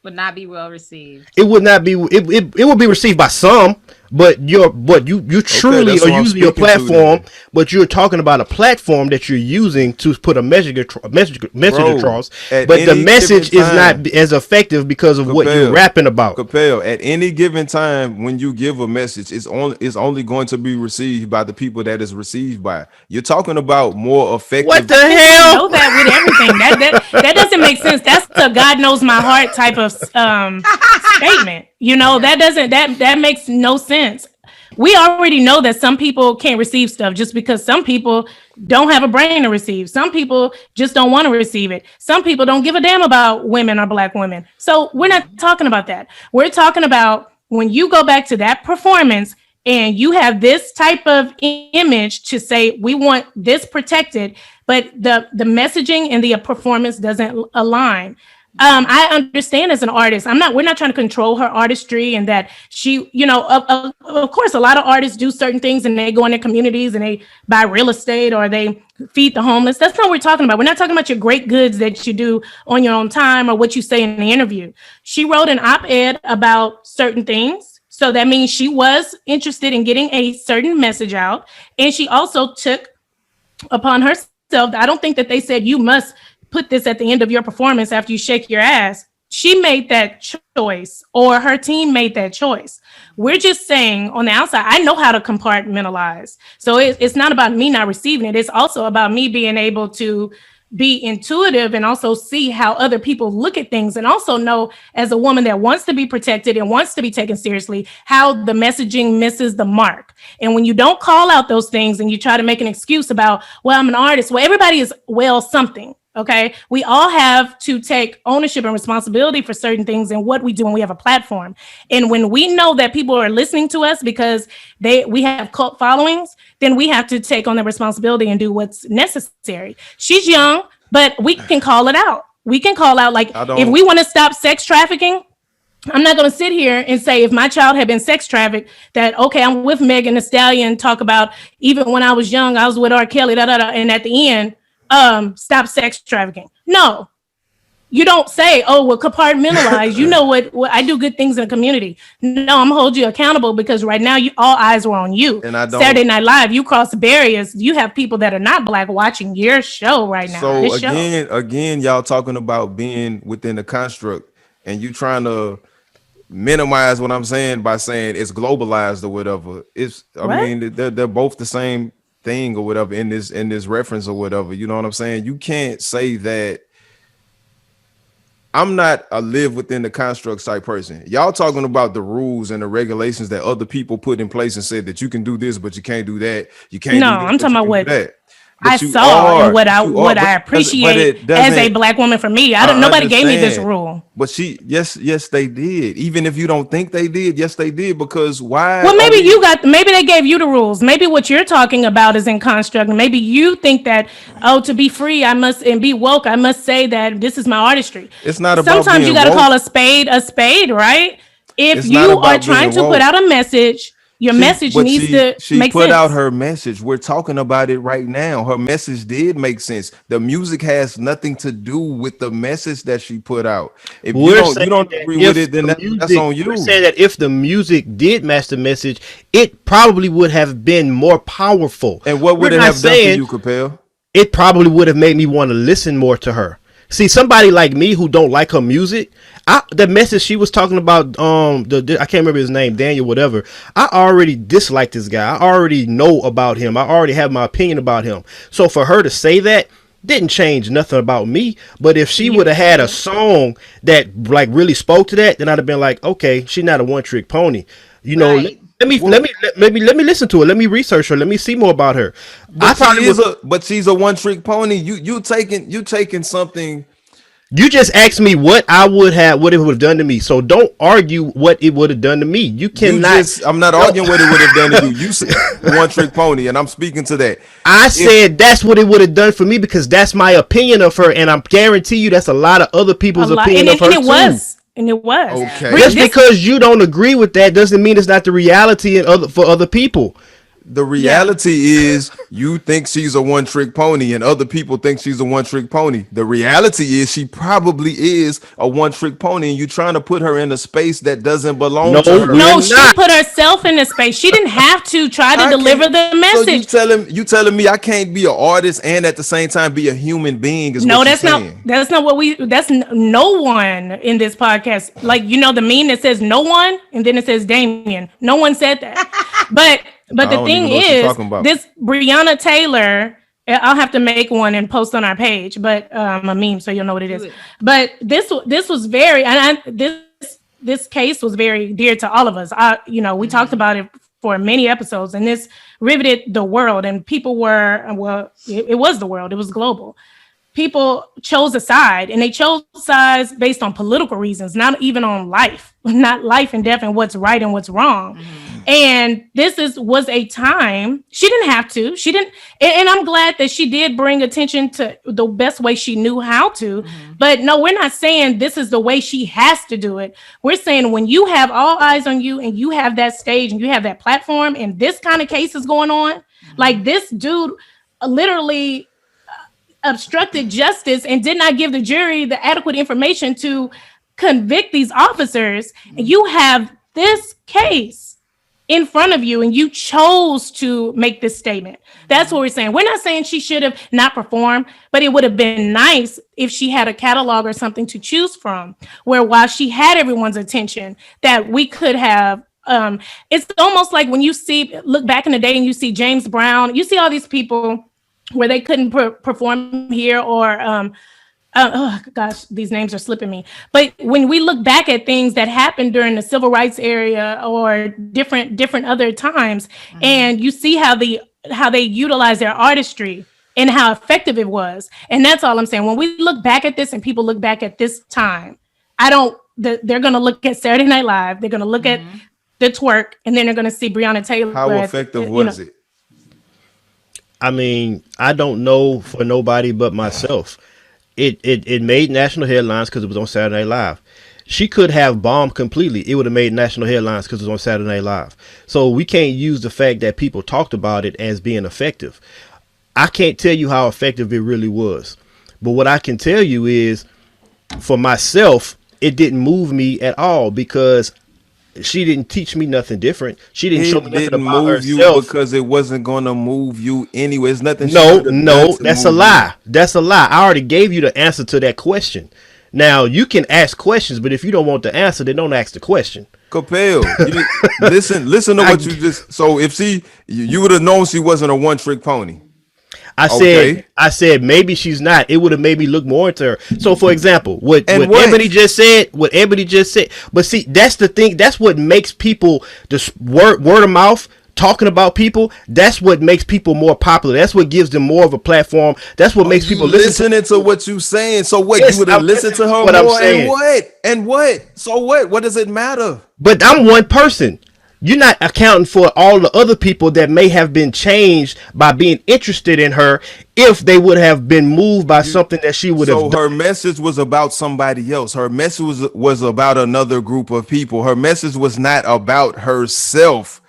Would not be well received. It would not be it would be received by some, but you Okay, truly that's are what I'm using your speaking to platform, then. but you're talking about a platform that you're using to put a message Bro, across, at but the any given message is not time, as effective because of what you're Capel, rapping about. Capel, at any given time when you give a message, it's only going to be received by the people that is received by. You're talking about more What effective. the think we hell? know that with everything. That doesn't make sense. That's a God knows my heart type of statement. You know, Yeah. that makes no sense. We already know that some people can't receive stuff just because some people don't have a brain to receive. Some people just don't want to receive it. Some people don't give a damn about women or black women. So we're not talking about that. We're talking about when you go back to that performance and you have this type of image to say we want this protected, but the messaging and the performance doesn't align. I understand as an artist, we're not trying to control her artistry and that she, of course, a lot of artists do certain things and they go in their communities and they buy real estate or they feed the homeless. That's not what we're talking about. We're not talking about your great goods that you do on your own time or what you say in the interview. She wrote an op-ed about certain things. So that means she was interested in getting a certain message out. And she also took upon herself. I don't think that they said you must put this at the end of your performance after you shake your ass. She made that choice, or her team made that choice. We're just saying on the outside, I know how to compartmentalize. So it's not about me not receiving it. It's also about me being able to be intuitive and also see how other people look at things, and also know as a woman that wants to be protected and wants to be taken seriously, how the messaging misses the mark. And when you don't call out those things and you try to make an excuse about, well, I'm an artist. Well, everybody is something. Okay. We all have to take ownership and responsibility for certain things and what we do when we have a platform. And when we know that people are listening to us because we have cult followings, then we have to take on the responsibility and do what's necessary. She's young, but we can call it out. We can call out, like, if we want to stop sex trafficking, I'm not going to sit here and say if my child had been sex trafficked that, okay, I'm with Megan Thee Stallion, talk about even when I was young, I was with R. Kelly, and at the end, stop sex trafficking. No, you don't say, oh, well, compartmentalize. You know what I do good things in the community. No, I'm gonna hold you accountable because right now all eyes were on you. And I don't. Saturday Night Live, you cross the barriers. You have people that are not black watching your show right now. So This show. again, y'all talking about being within the construct, and you trying to minimize what I'm saying by saying it's globalized or whatever. I mean, they're both the same thing or whatever in this reference or whatever. You know what I'm saying? You can't say that I'm not a live within the construct type person. Y'all talking about the rules and the regulations that other people put in place and said that you can do this, but you can't do that. You can't. No, do this, I'm talking about what that. I saw and what I appreciate as a black woman. For me, nobody gave me this rule. But yes, they did. Even if you don't think they did, yes, they did. Because why? Well, maybe maybe they gave you the rules. Maybe what you're talking about is in construct. Maybe you think that, to be free, I must, and be woke, I must say that this is my artistry. It's not about sometimes being you got to woke. call a spade, right? If It's you are trying to put out a message, your message needs to make sense. She put out her message. We're talking about it right now. Her message did make sense. The music has nothing to do with the message that she put out. If you don't agree with it, then that's on you. We're saying that if the music did match the message, it probably would have been more powerful. And what would it have done for you, Chappelle? It probably would have made me want to listen more to her. See, somebody like me who don't like her music, the message she was talking about, I can't remember his name, Daniel, whatever. I already dislike this guy. I already know about him. I already have my opinion about him. So for her to say that didn't change nothing about me. But if she would have had a song that like really spoke to that, then I'd have been like, okay, she's not a one-trick pony. You know, right. let me listen to her. Let me research her. Let me see more about her. But she's a one-trick pony. You taking something You just asked me what it would have done to me. So don't argue what it would have done to me. You cannot. I'm not arguing what it would have done to you. You said one trick pony, and I'm speaking to that. I said that's what it would have done for me because that's my opinion of her, and I guarantee you that's a lot of other people's opinion of her too. And it was. Okay. Just because you don't agree with that doesn't mean it's not the reality for other people. The reality is you think she's a one-trick pony and other people think she's a one-trick pony. The reality is she probably is a one-trick pony and you're trying to put her in a space that doesn't belong to her. No, she put herself in a space. She didn't have to try to deliver the message. So you telling me I can't be an artist and at the same time be a human being is no, what that's you're not saying. that's not what that's no one in this podcast. Like, you know, the meme that says no one and then it says Damien. No one said that. But the thing is, this Breonna Taylor, I'll have to make one and post on our page, but a meme so you'll know what it is. But this was very, this case was very dear to all of us. We talked about it for many episodes, and this riveted the world, and people were, it was the world, it was global. People chose a side, and they chose sides based on political reasons, not even on life, not life and death and what's right and what's wrong. Mm-hmm. And this was a time she didn't have to. She didn't, and I'm glad that she did bring attention to the best way she knew how to. Mm-hmm. But no, we're not saying this is the way she has to do it. We're saying when you have all eyes on you and you have that stage and you have that platform, and this kind of case is going on, mm-hmm. like this dude literally obstructed justice and did not give the jury the adequate information to convict these officers. And you have this case in front of you and you chose to make this statement. That's what we're saying. We're not saying she should have not performed, but it would have been nice if she had a catalog or something to choose from, where while she had everyone's attention, that we could have it's almost like when you look back in the day and you see James Brown, you see all these people where they couldn't perform here, or oh gosh, these names are slipping me. But when we look back at things that happened during the civil rights area or different other times, mm-hmm. and you see how they utilize their artistry and how effective it was. And that's all I'm saying. When we look back at this and people look back at this time, they're going to look at Saturday Night Live. They're going to look mm-hmm. at the twerk, and then they're going to see Breonna Taylor. How effective was it? I mean, I don't know for nobody but myself. It made national headlines because it was on Saturday Night Live. She could have bombed completely. It would have made national headlines because it was on Saturday Night Live. So we can't use the fact that people talked about it as being effective. I can't tell you how effective it really was. But what I can tell you is, for myself, it didn't move me at all because she didn't teach me nothing different. She didn't show me nothing about herself. You because it wasn't going to move you anyway. It's nothing. No, that's a lie. That's a lie. I already gave you the answer to that question. Now, you can ask questions, but if you don't want the answer, then don't ask the question. Chappelle, listen to what you just. So if you would have known she wasn't a one-trick pony. I said maybe she's not. It would have made me look more into her. So, for example, what Ebony just said. But see, that's the thing. That's what makes people just word of mouth talking about people. That's what makes people more popular. That's what gives them more of a platform. That's what makes people listening to what you're saying. So what? Yes, you would have listened to her more. And what? So what? What does it matter? But I'm one person. You're not accounting for all the other people that may have been changed by being interested in her if they would have been moved by something that she would have done. So her message was about somebody else. Her message was about another group of people. Her message was not about herself.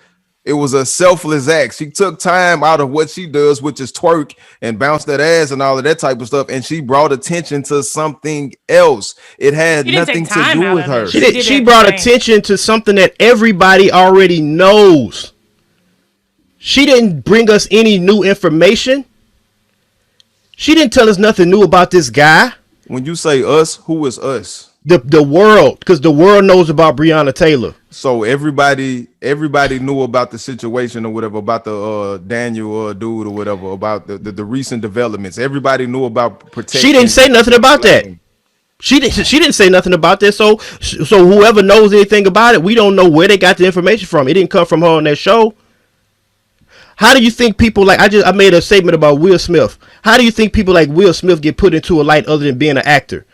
It was a selfless act. She took time out of what she does, which is twerk and bounce that ass and all of that type of stuff, and she brought attention to something else. It had nothing to do with her. She brought attention to something that everybody already knows. She didn't bring us any new information. She didn't tell us nothing new about this guy. When you say us, who is us? The world, because the world knows about Breonna Taylor. So everybody knew about the situation or whatever, about the Daniel dude or whatever, about the recent developments. Everybody knew about protection. She didn't say nothing about that. She didn't say nothing about that. So whoever knows anything about it, we don't know where they got the information from. It didn't come from her on that show. How do you think people like I made a statement about Will Smith? How do you think people like Will Smith get put into a light other than being an actor?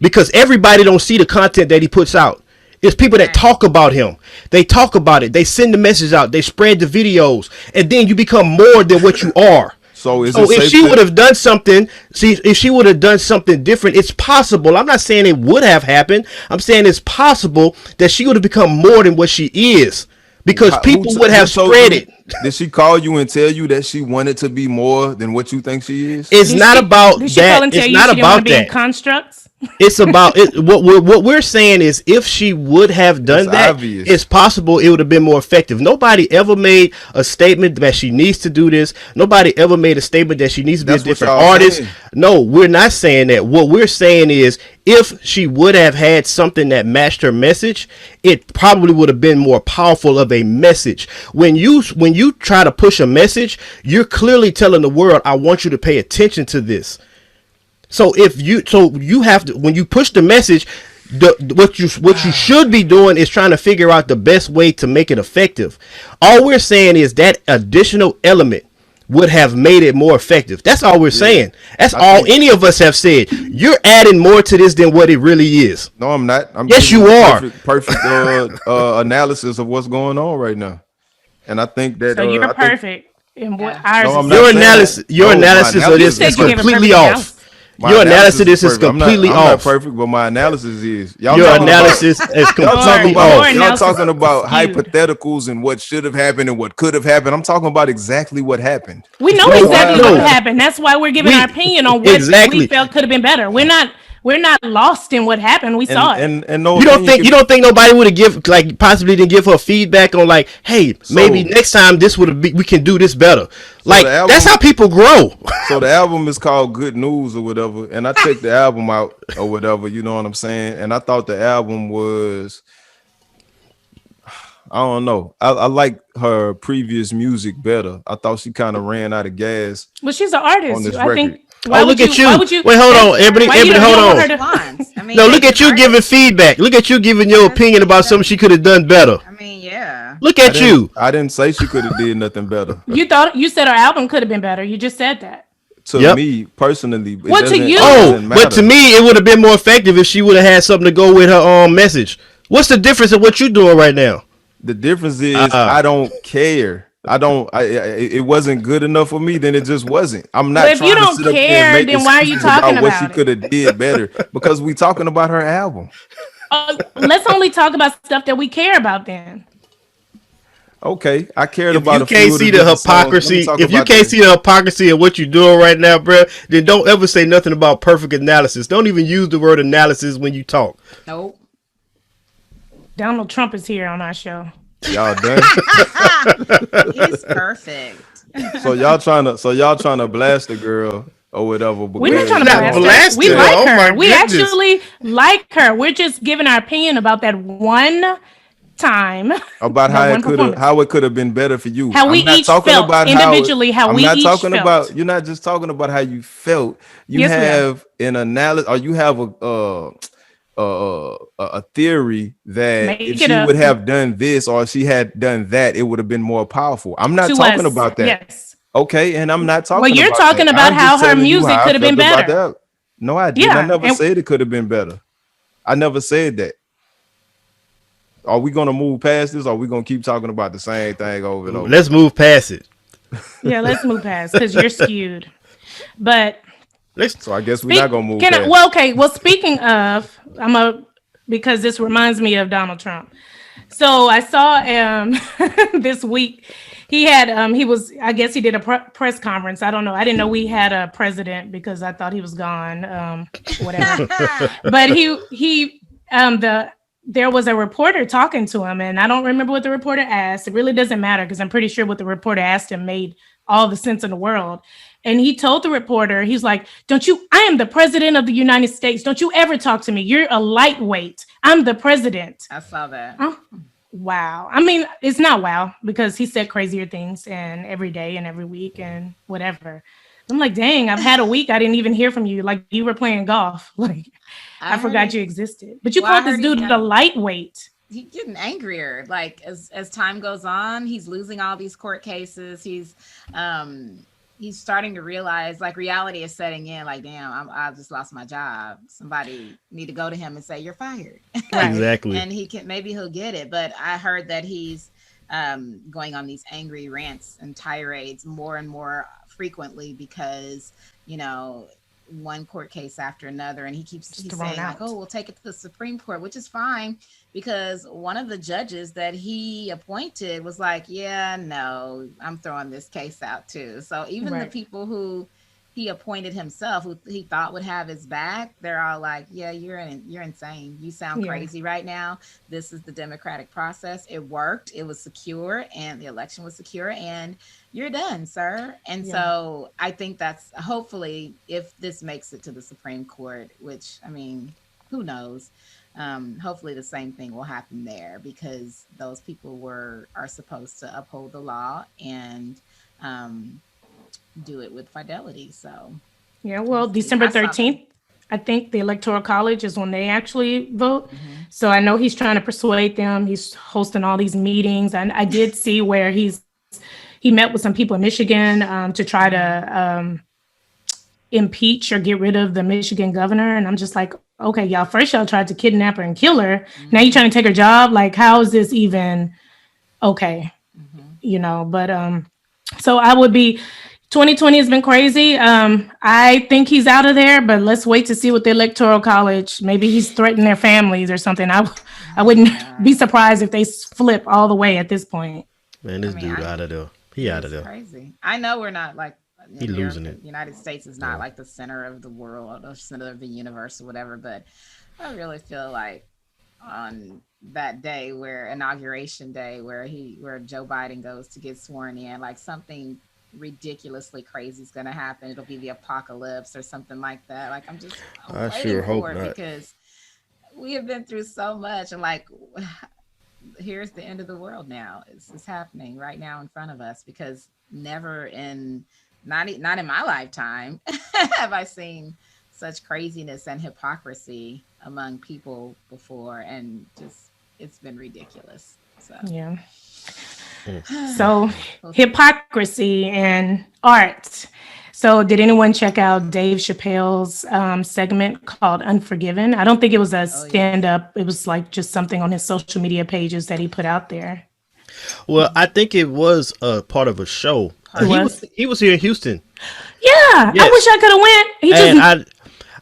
because everybody don't see the content that he puts out. It's people that Right. talk about him. They talk about it. They send the message out. They spread the videos, and then you become more than what you are. So is it So if safe she to? would have done something, see, if she would have done something different, it's possible. I'm not saying it would have happened. I'm saying it's possible that she would have become more than what she is because people would have Who told spread you? it. Did she call you and tell you that she wanted to be more than what you think she is? It's Did not she about did she call that. and tell It's you not she didn't want to about be in that. constructs? It's about it. What we're saying is, if she would have It's done that, it's obvious. possible it would have been more effective. Nobody ever made a statement that she needs to do this. Nobody ever made a statement that she needs to be a That's what different y'all artist. saying. No, we're not saying that. What we're saying is, if she would have had something that matched her message, it probably would have been more powerful of a message. When you try to push a message, you're clearly telling the world, I want you to pay attention to this. So you have to, when you push the message, what you should be doing is trying to figure out the best way to make it effective. All we're saying is that additional element would have made it more effective. That's all we're Yeah, saying. That's I all think. any of us have said. You're adding more to this than what it really is. No, I'm not. I'm Yes, giving you you are. perfect analysis of what's going on right now. And I think that So you're I think perfect, and what Yeah. ours no, is I'm not Your saying different. that. analysis, your No, my analysis of You this analysis is is said you gave a perfect. completely perfect off. analysis. My Your analysis analysis of is this is perfect. completely I'm not off. perfect, but my analysis is. Y'all Your talking about analysis is y'all talking completely Your about off. y'all analysis talking is about skewed. hypotheticals and what should have happened and what could have happened. I'm talking about exactly what happened. We know So No, why exactly am what no, I happened. That's why we're giving our we opinion on what we exactly. felt could have been better. We're not lost in what happened. We and saw it. and and no You don't opinion think you can don't think nobody would have give like possibly didn't give her feedback on like, hey, maybe so next time this would have be we can do this better. so the Like that's how album people grow. so the album is called Good News or whatever. And I checked the album out or whatever, you know what I'm saying? And I thought the album was I don't know. I like her previous music better. I thought she kind of ran out of gas Well, she's an on artist. this I record. think. Oh, Why would look you? at Why you. would you? Wait, hold That's on, Ebony. why Ebony, you hold don't want on. her She to. wants. I mean, No, look she's an at you giving artist. feedback. Look at you giving your Yes, opinion about something she could have done better. I mean, yeah. Look at you. I didn't say she could have did nothing better. You said her album could have been better. You just said that. To Yep. me personally, Well, to it you, Oh, doesn't but to matter. me, it would have been more effective if she would have had something to go with her message. What's the difference of what you're doing right now? The difference is Uh, I don't care. I don't. It wasn't good enough for me. Then it just wasn't. I'm well, not if you trying to don't sit up here and care, make then why are you excuses talking about what she about it? could have did better because we talking about her album. Let's only talk about stuff that we care about. Then Okay, I cared if about you a can't few of the see the different songs. Let me hypocrisy, talk if you about can't the. see the hypocrisy of what you're doing right now, bro, then don't ever say nothing about perfect analysis. Don't even use the word analysis when you talk. Nope. Donald Trump is here on our show. Y'all done. He's perfect. Y'all trying to blast the girl or whatever We're not because trying to Not blast her. We blasting her. like Oh my her. We goodness. actually like her. We're just giving our opinion about that one time, about that one performance. how it could have been better for you. How we I'm not each talking felt about individually, how I'm we not each talking about felt. you're not just talking about how you felt. You Yes, we are. have an analysis or you have a theory that if Make it she up would have done this or if she had done that, it would have been more powerful. I'm not to talking us. about that. Yes. Okay, and I'm not Well, talking you're about that. talking about I'm how just her telling you music how I could have been felt about better. that. No, I didn't. I Yeah. never And said it could have been better. I never said that. Are we gonna move past this or are we gonna keep talking about the same thing over and over? Let's move past it. yeah, let's move past because you're skewed. But Let's. So I guess we're not gonna move can I, past. well, okay. Well, speaking of, because this reminds me of Donald Trump. So I saw this week he was, I guess he did a press conference. I don't know. I didn't know we had a president because I thought he was gone. Whatever. But the there was a reporter talking to him, and I don't remember what the reporter asked. It really doesn't matter because I'm pretty sure what the reporter asked him made all the sense in the world. And he told the reporter, he's like, I am the president of the United States. Don't you ever talk to me. You're a lightweight. I'm the president. I saw that. Oh, wow. I mean, it's not wow because he said crazier things and every day and every week and whatever. I'm like, dang, I've had a week. I didn't even hear from you. Like you were playing golf. Like I forgot you existed. But you called this dude a lightweight. He's getting angrier. Like as time goes on, he's losing all these court cases. He's he's starting to realize like reality is setting in. Like, damn, I just lost my job. Somebody need to go to him and say you're fired. Right. Exactly. And maybe he'll get it. But I heard that he's going on these angry rants and tirades more and more frequently because, you know, one court case after another, and Just he's thrown saying like, out. oh, we'll take it to the Supreme Court, which is fine, because one of the judges that he appointed was like, yeah, no, I'm throwing this case out too. So even the Right. people who he appointed himself, who he thought would have his back, they're all like, yeah, you're insane, you sound Yeah. crazy right now. This is the democratic process, it worked, it was secure, and the election was secure, and you're done, sir. And Yeah. so I think that's hopefully, if this makes it to the Supreme Court, which I mean, who knows? Hopefully the same thing will happen there, because those people are supposed to uphold the law and um, do it with fidelity. So Yeah. we'll Well, see. December I saw some. 13th, I think the Electoral College is when they actually vote. Mhm. So I know he's trying to persuade them. He's hosting all these meetings. And I did see where he met with some people in Michigan to try to Mhm. impeach or get rid of the Michigan governor. And I'm just like, okay, y'all, first y'all tried to kidnap her and kill her. Now you're trying to Mhm. take her job. Like, how is this even okay? Mhm. You know, but so I would be 2020 has been crazy. I think he's out of there, but let's wait to see what the electoral college, maybe he's threatened their families or something. I Oh my wouldn't be God. surprised if they flip all the way at this point. Man, I this mean, dude I out of there. He out of it's there. crazy. I know we're not like He losing America, it. United States is not Yeah. like the center of the world or center of the universe or whatever, but I really feel like on that day, where inauguration day, where Joe Biden goes to get sworn in, like something ridiculously crazy is going to happen. It'll be the apocalypse or something like that. Like I'm I sure waiting hope for it, not. because we have been through so much, and like here's the end of the world now. It's happening right now in front of us, because never in not in my lifetime have I seen such craziness and hypocrisy among people before, and just it's been ridiculous. So Yeah. Mm. So we'll see. hypocrisy and art. So did anyone check out Dave Chappelle's segment called Unforgiven? I don't think it was a Oh stand yes. up. It was like just something on his social media pages that he put out there. Well, I think it was a part of a show. It Part of was. it. He was here in Houston. Yeah, I wish Yes. I could have went. He And just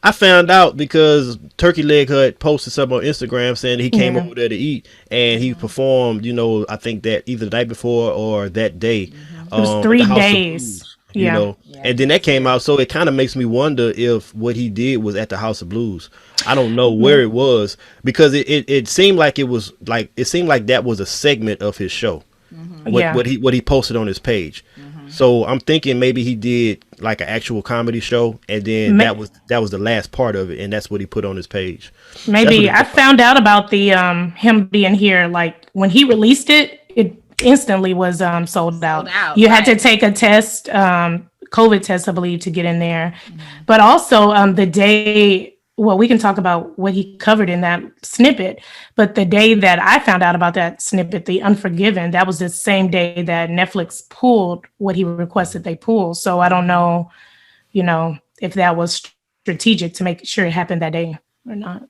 I found out because Turkey Leg Hut posted something on Instagram saying that he came yeah. over there to eat and he Mm-hmm. performed, I think that either the night before or that day Mm-hmm. It was at the 3 House of days. Blues, Yeah. Yeah, And he then that was came here. out, so it kind of makes me wonder if what he did was at the House of Blues. I don't know where Maybe. it was because it seemed like it seemed like that was a segment of his show. Mm-hmm. Yeah. What he posted on his page. Mm-hmm. So I'm thinking maybe he did like an actual comedy show, and then Ma- that was the last part of it, and that's what he put on his page. That's what Maybe it I looked like. found out about the him being here like when he released it, it instantly was sold out. Sold out, You had to right. take a test, COVID test, I believe, to get in there. Mm-hmm. But also the day, well, we can talk about what he covered in that snippet. But the day that I found out about that snippet, the Unforgiven, that was the same day that Netflix pulled what he requested they pull. So I don't Mm-hmm. know, if that was strategic to make sure it happened that day or not.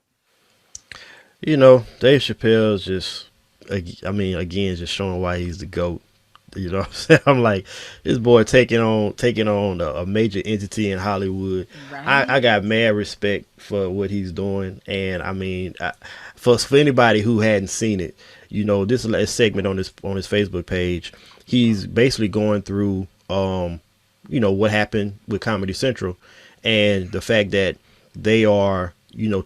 Dave Chappelle's just, I mean, again, just showing why he's the GOAT. You know what I'm saying? I'm like, this boy taking on a major entity in Hollywood. I Right. got mad respect for what he's doing, and I mean, for anybody who hadn't seen it, this is a segment on his Facebook page. He's basically going through, what happened with Comedy Central, and the fact that they are,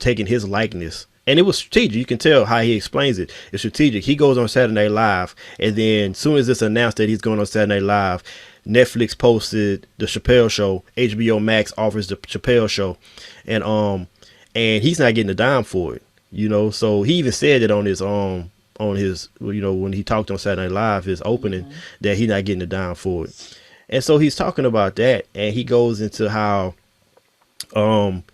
taking his likeness. And it was strategic. You can tell how he explains it. It's strategic. He goes on Saturday Night Live, and then as soon as it's announced that he's going on Saturday Night Live, Netflix posted the Chappelle Show. HBO Max offers the Chappelle Show, and he's not getting a dime for it. So he even said it on his when he talked on Saturday Night Live, his opening, Mm-hmm. that he's not getting a dime for it. And so he's talking about that, and he goes into how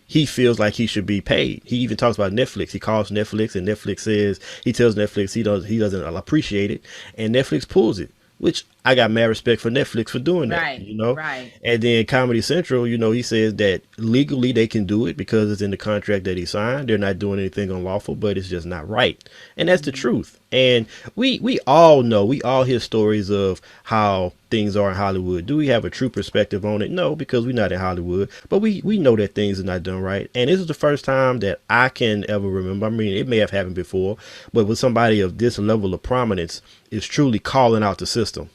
he feels like he should be paid. He even talks about Netflix. He calls Netflix, and Netflix says he tells Netflix he doesn't appreciate it, and Netflix pulls it, which I got mad respect for Netflix for doing that, Right. you know. Right. And then Comedy Central, you know, he says that legally they can do it because it's in the contract that he signed. They're not doing anything unlawful, but it's just not right. And that's the truth. And we all know, we all hear stories of how things are in Hollywood. Do we have a true perspective on it? No, because we're not in Hollywood. But we know that things are not done right. And this is the first time that I can ever remember. I mean, it may have happened before, but with somebody of this level of prominence is truly calling out the system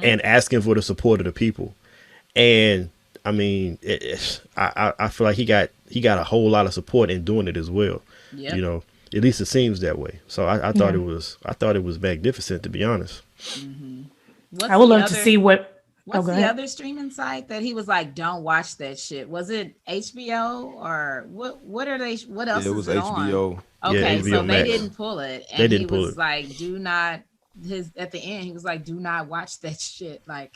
and asking for the support of the people. And I mean, I feel like he got a whole lot of support in doing it as well. Yep. You know, at least it seems that way. So I thought it was magnificent, to be honest. I would love to see what's the other streaming site that he was like, don't watch that shit? Was it HBO or what are they? What else? Yeah, it is was it HBO. On? Okay, Yeah, HBO so Max. they didn't pull it, and he was like, do not. At the end, he was like, do not watch that shit. Like,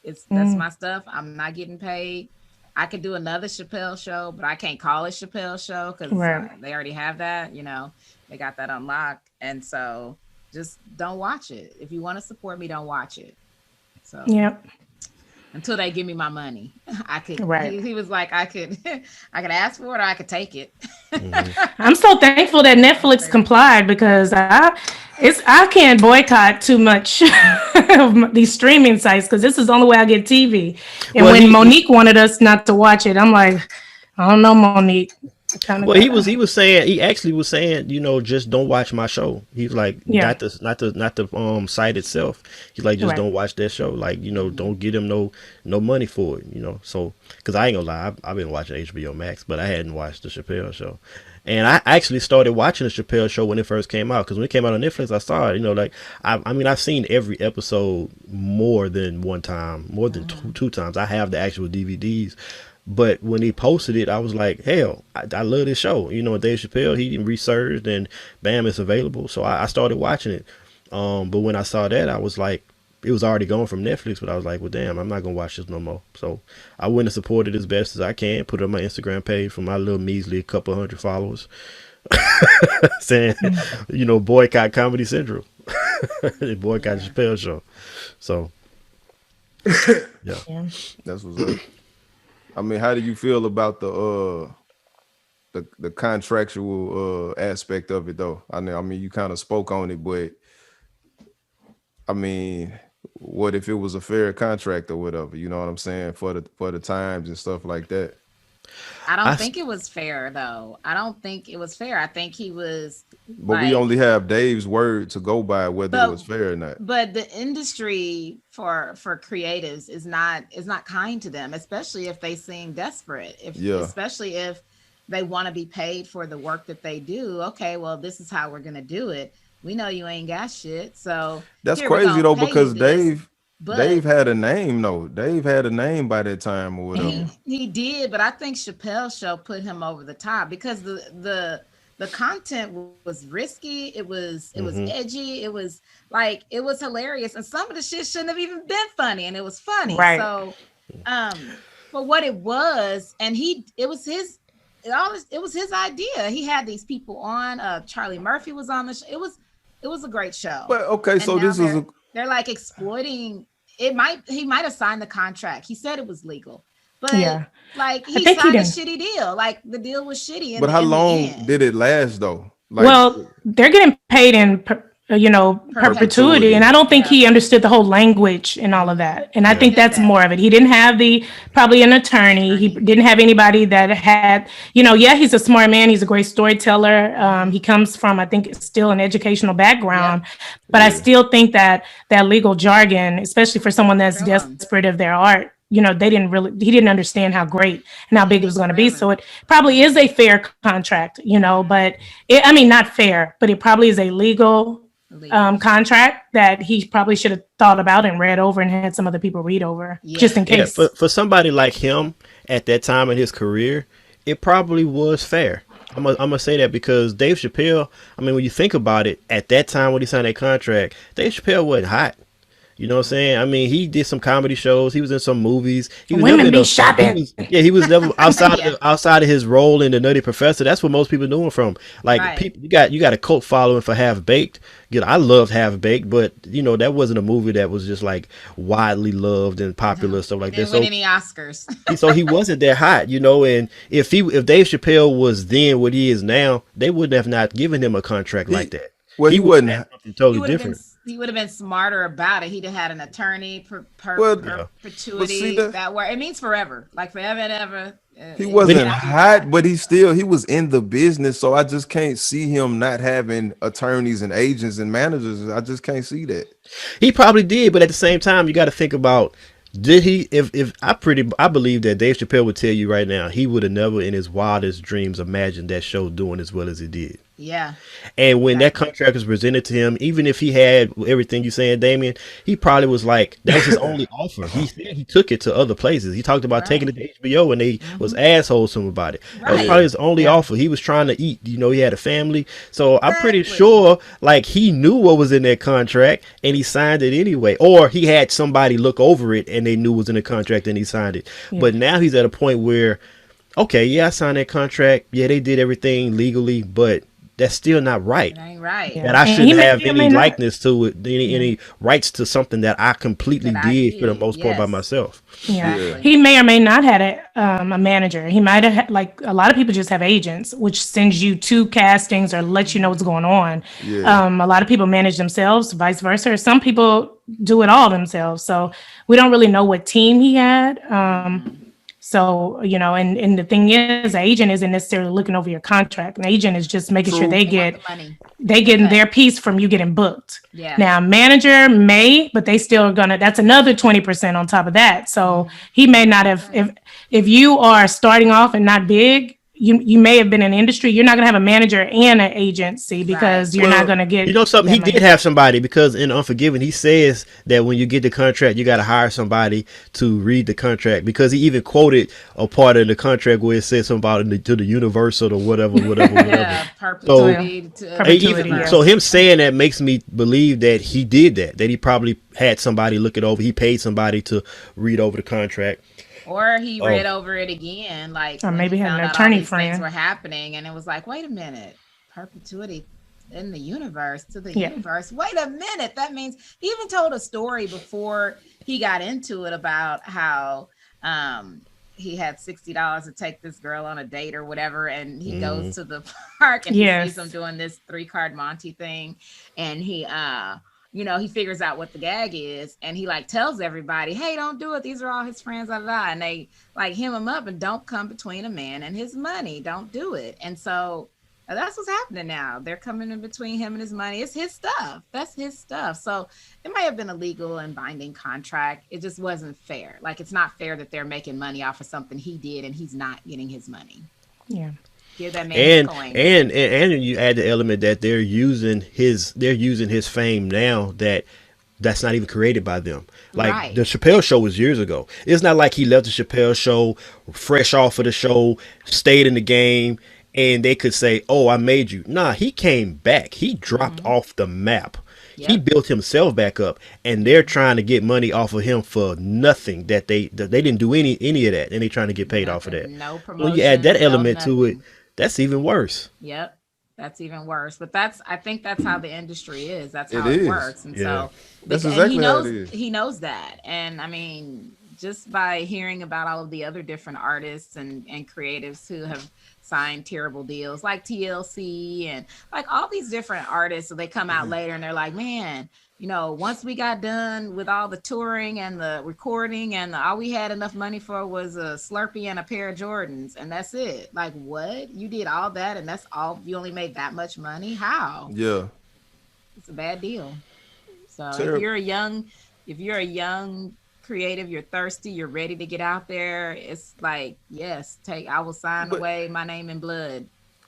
that's my stuff. I'm not getting paid. I could do another Chappelle show, but I can't call it Chappelle show because they already have that. You know, they got that unlocked, and so just don't watch it. If you want to support me, don't watch it. So until they give me my money, I could. He was like, I could ask for it or I could take it. I'm so thankful that Netflix complied because I can't boycott too much of these streaming sites because this is the only way I get TV. And when Monique wanted us not to watch it, I'm like, I don't know, Monique. Well, he actually was saying, you know, just don't watch my show. He's like, not the site itself. He's like, just don't watch that show. Like, you know, don't get him no money for it, you know. So, because I ain't gonna lie, I've been watching HBO Max, but I hadn't watched the Chappelle show. And I actually started watching the Chappelle show when it first came out, because when it came out on Netflix, I saw it. You know, like I mean, I've seen every episode more than one time, more than two times. I have the actual DVDs. But when he posted it, I was like, hell, I love this show. You know, Dave Chappelle, he researched and bam, it's available. So I started watching it. But when I saw that, I was like, it was already gone from Netflix, but I was like, well, damn, I'm not going to watch this no more. So I went and supported as best as I can, put it on my Instagram page for my little measly couple hundred followers saying, you know, boycott Comedy Central, boycott the Chappelle show. So, yeah. That's what's up. I mean, how do you feel about the contractual aspect of it though? I mean, you kind of spoke on it, but I mean, what if it was a fair contract or whatever? You know what I'm saying, for the times and stuff like that. I don't think it was fair though. I don't think it was fair. I think he was. But we only have Dave's word to go by whether it was fair or not. But the industry for creatives is not kind to them, especially if they seem desperate. Especially if they want to be paid for the work that they do. Okay, well, this is how we're gonna do it. We know you ain't got shit, so that's crazy though, because Dave had a name though. Dave had a name by that time or whatever. He did, but I think Chappelle show put him over the top because the content was risky. It was edgy. It was like, it was hilarious, and some of the shit shouldn't have even been funny, and it was funny. Right. So, for what it was, and it was his idea. He had these people on. Charlie Murphy was on the show. It was a great show. But okay, and so they're like exploiting. He might have signed the contract. He said it was legal, but like he signed a shitty deal. Like the deal was shitty. But how long did it last though? Like, well, they're getting paid in perpetuity, and I don't think he understood the whole language and all of that. And I think that's more of it. He didn't have probably an attorney. He didn't have anybody that had, he's a smart man. He's a great storyteller. He comes from, I think, still an educational background, but I still think that legal jargon, especially for someone that's desperate of their art, he didn't understand how great and how big it was going to be. So it probably is a fair contract, but not fair, but it probably is a legal contract that he probably should have thought about and read over and had some other people read over just in case. For somebody like him at that time in his career, it probably was fair. I'm gonna say that because Dave Chappelle, I mean, when you think about it, at that time when he signed that contract, Dave Chappelle wasn't hot. You know what I'm saying? I mean, he did some comedy shows. He was in some movies. He was never Women in be a. He shopping. was he was never Yeah, outside of his role in the Nutty Professor. That's what most people knew him from. Like right. people, you got a cult following for Half Baked. You know, I loved Half Baked, but that wasn't a movie that was just like widely loved and popular No, stuff it like that. didn't win So any Oscars. he wasn't that hot. And if Dave Chappelle was then what he is now, they would have not given him a contract like He that. well, He he would have had wasn't. something he totally would have been different. he would have been smarter about it. He'd have had an attorney Well, Yeah. but see perpetuity that that word. It means forever, like forever and ever. he It But he, wasn't cannot be revoked. hot, but he was in the business. So I just can't see him not having attorneys and agents and managers. I just can't see that. he probably did, but at the same time, you got to think about did he? If I believe that Dave Chappelle would tell you right now he would have never in his wildest dreams imagined that show doing as well as it did. Yeah, And when that exactly. contract was presented to him, even if he had everything you saying, Damien, he probably was like, that was his only offer. He said he took it to other places. He talked about taking Right. it to HBO and they was Hmm. assholes to him about it. That was Right. probably Yeah. his only Yeah. offer. He was trying to eat. He had a family. So I'm pretty Exactly. sure like he knew what was in that contract and he signed it anyway. Or he had somebody look over it and they knew it was in the contract and he signed it. Yeah. But now he's at a point where, okay, yeah, I signed that contract. Yeah, they did everything legally, but that's still not right. It ain't right. That Yeah. I And he shouldn't may have or may any not. likeness to it, Yeah. any rights to something that I completely That I did for the did. most part by Yes, myself. Yeah. Yeah. exactly. He may or may not had a manager. He might have like a lot of people just have agents, which sends you to castings or let you know what's going on. Yeah. A lot of people manage themselves, vice versa. Some people do it all themselves. So we don't really know what team he had. Hmm. So, and the thing is, an agent isn't necessarily looking over your contract. An agent is just making sure True. They want the money, they the getting cut. their piece from you getting booked. Yeah. Now, manager may, but they still are gonna. That's another 20% on top of that. So Hmm. he may not That's have. right. If you are starting off and not big, you may have been in the industry. You're not gonna have a manager and an agency Right. because you're not Well, gonna You get know something? that He did money. have somebody because in Unforgiven, he says that when you get the contract, you got to hire somebody to read the contract because he even quoted a part of the contract where it said something about to the universe or the whatever, whatever, whatever. Yeah, So Well, perpetuity to the perpetuity. even so, universe. Yes. him saying that makes me believe that he did that. That he probably had somebody look it over. He paid somebody to read over the contract. Or he Oh, read over it again, like Or when he maybe had an found out all attorney these things friend. were happening, and it was like, wait a minute, perpetuity in the universe to the Yeah. universe. Wait a minute. That means he even told a story before he got into it about how he had $60 to take this girl on a date or whatever, and he goes mhm. to the park and he sees them Yes. doing this 3 card Monty thing, and he figures out what the gag is, and he like tells everybody, "Hey, don't do it. These are all his friends." Blah, blah, blah. And they like him up and don't come between a man and his money. Don't do it. And so that's what's happening now. They're coming in between him and his money. It's his stuff. That's his stuff. So it might have been a legal and binding contract. It just wasn't fair. Like it's not fair that they're making money off of something he did and he's not getting his money. Yeah. Give that man his and coins. and you add the element that they're using his fame now that's not even created by them. Like Right. the Chappelle show was years ago. It's not like he left the Chappelle show fresh off of the show, stayed in the game, and they could say, "Oh, I made you." Nah, he came back. He dropped Hmm. off the map. He Yep. built himself back up, and they're trying to get money off of him for nothing. That they didn't do any of that, and they trying to get paid off of that. Nothing. No So when you add that promotions. No element to it, nothing. that's even worse. Yep. That's even worse. But I think that's how the industry is. That's It how it is. works. And Yeah. so That's and he exactly how it knows is. he knows that. And I mean, just by hearing about all of the other different artists and creatives who have signed terrible deals like TLC and like all these different artists, so they come out later and they're like, man, once we got done with all the touring and the recording and all we had enough money for was a Slurpee and a pair of Jordans, and that's it. Like, what? You did all that and that's all? You only made that much money? How? Yeah. It's a bad deal. So Terrible. if you're a young creative, you're thirsty, you're ready to get out there, it's like, yes, I will sign But away my name in blood.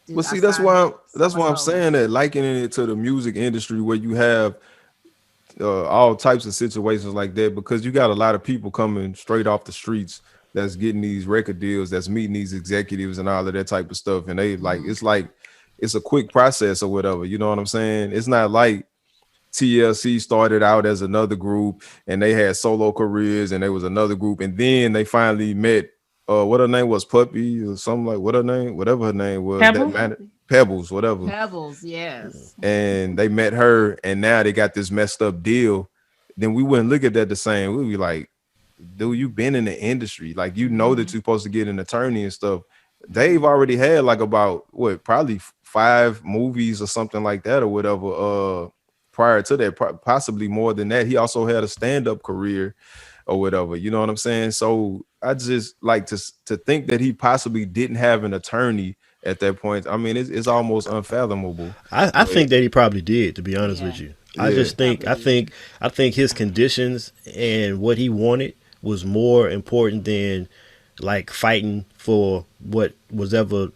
but I see, that's signed why so much I'm gold. saying that likening it to the music industry where you have all types of situations like that because you got a lot of people coming straight off the streets that's getting these record deals, that's meeting these executives and all of that type of stuff, and they Hmm. like it's a quick process or whatever. You know what I'm saying? It's not like TLC started out as another group, and they had solo careers, and there was another group, and then they finally met. What her name was, Puppy or something, like what her name, whatever her name was, that Pebbles. man, Pebbles, whatever. Pebbles, yes. And they met her, and now they got this messed up deal. Then we wouldn't look at that the same. We'd be like, dude, you been in the industry, like you know that you're supposed to get an attorney and stuff. Dave already had like about what, probably 5 movies or something like that or whatever. Prior to that, possibly more than that. He also had a stand-up career or whatever. You know what I'm saying? So I just like to think that he possibly didn't have an attorney at that point. I mean, it's almost unfathomable. I think that he probably did, to be honest with you. I Yeah. just think I think his conditions and what he wanted was more important than like fighting for what was ever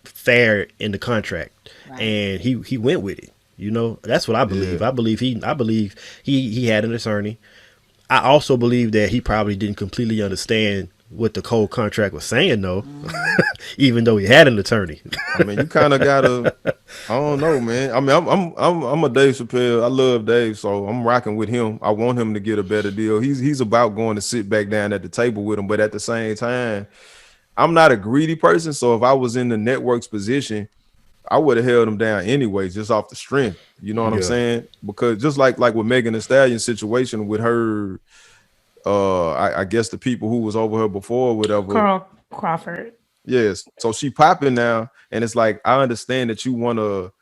fair in the contract. Right. And he went with it. You know, that's what I believe. Yeah. I believe he had an attorney. I also believe that he probably didn't completely understand what the Cole contract was saying, though, even though he had an attorney. I mean, you kind of gotta. I don't know, man. I mean, I'm a Dave Chappelle. I love Dave, so I'm rocking with him. I want him to get a better deal. He's about going to sit back down at the table with him, but at the same time, I'm not a greedy person. So if I was in the network's position, I would have held him down anyway, just off the strength. You know what I'm Yeah. saying? Because just like with Megan Thee Stallion situation with her, I guess the people who was over her before, whatever. Carl Crawford. Yes. So she popping now, and it's like I understand that you wanna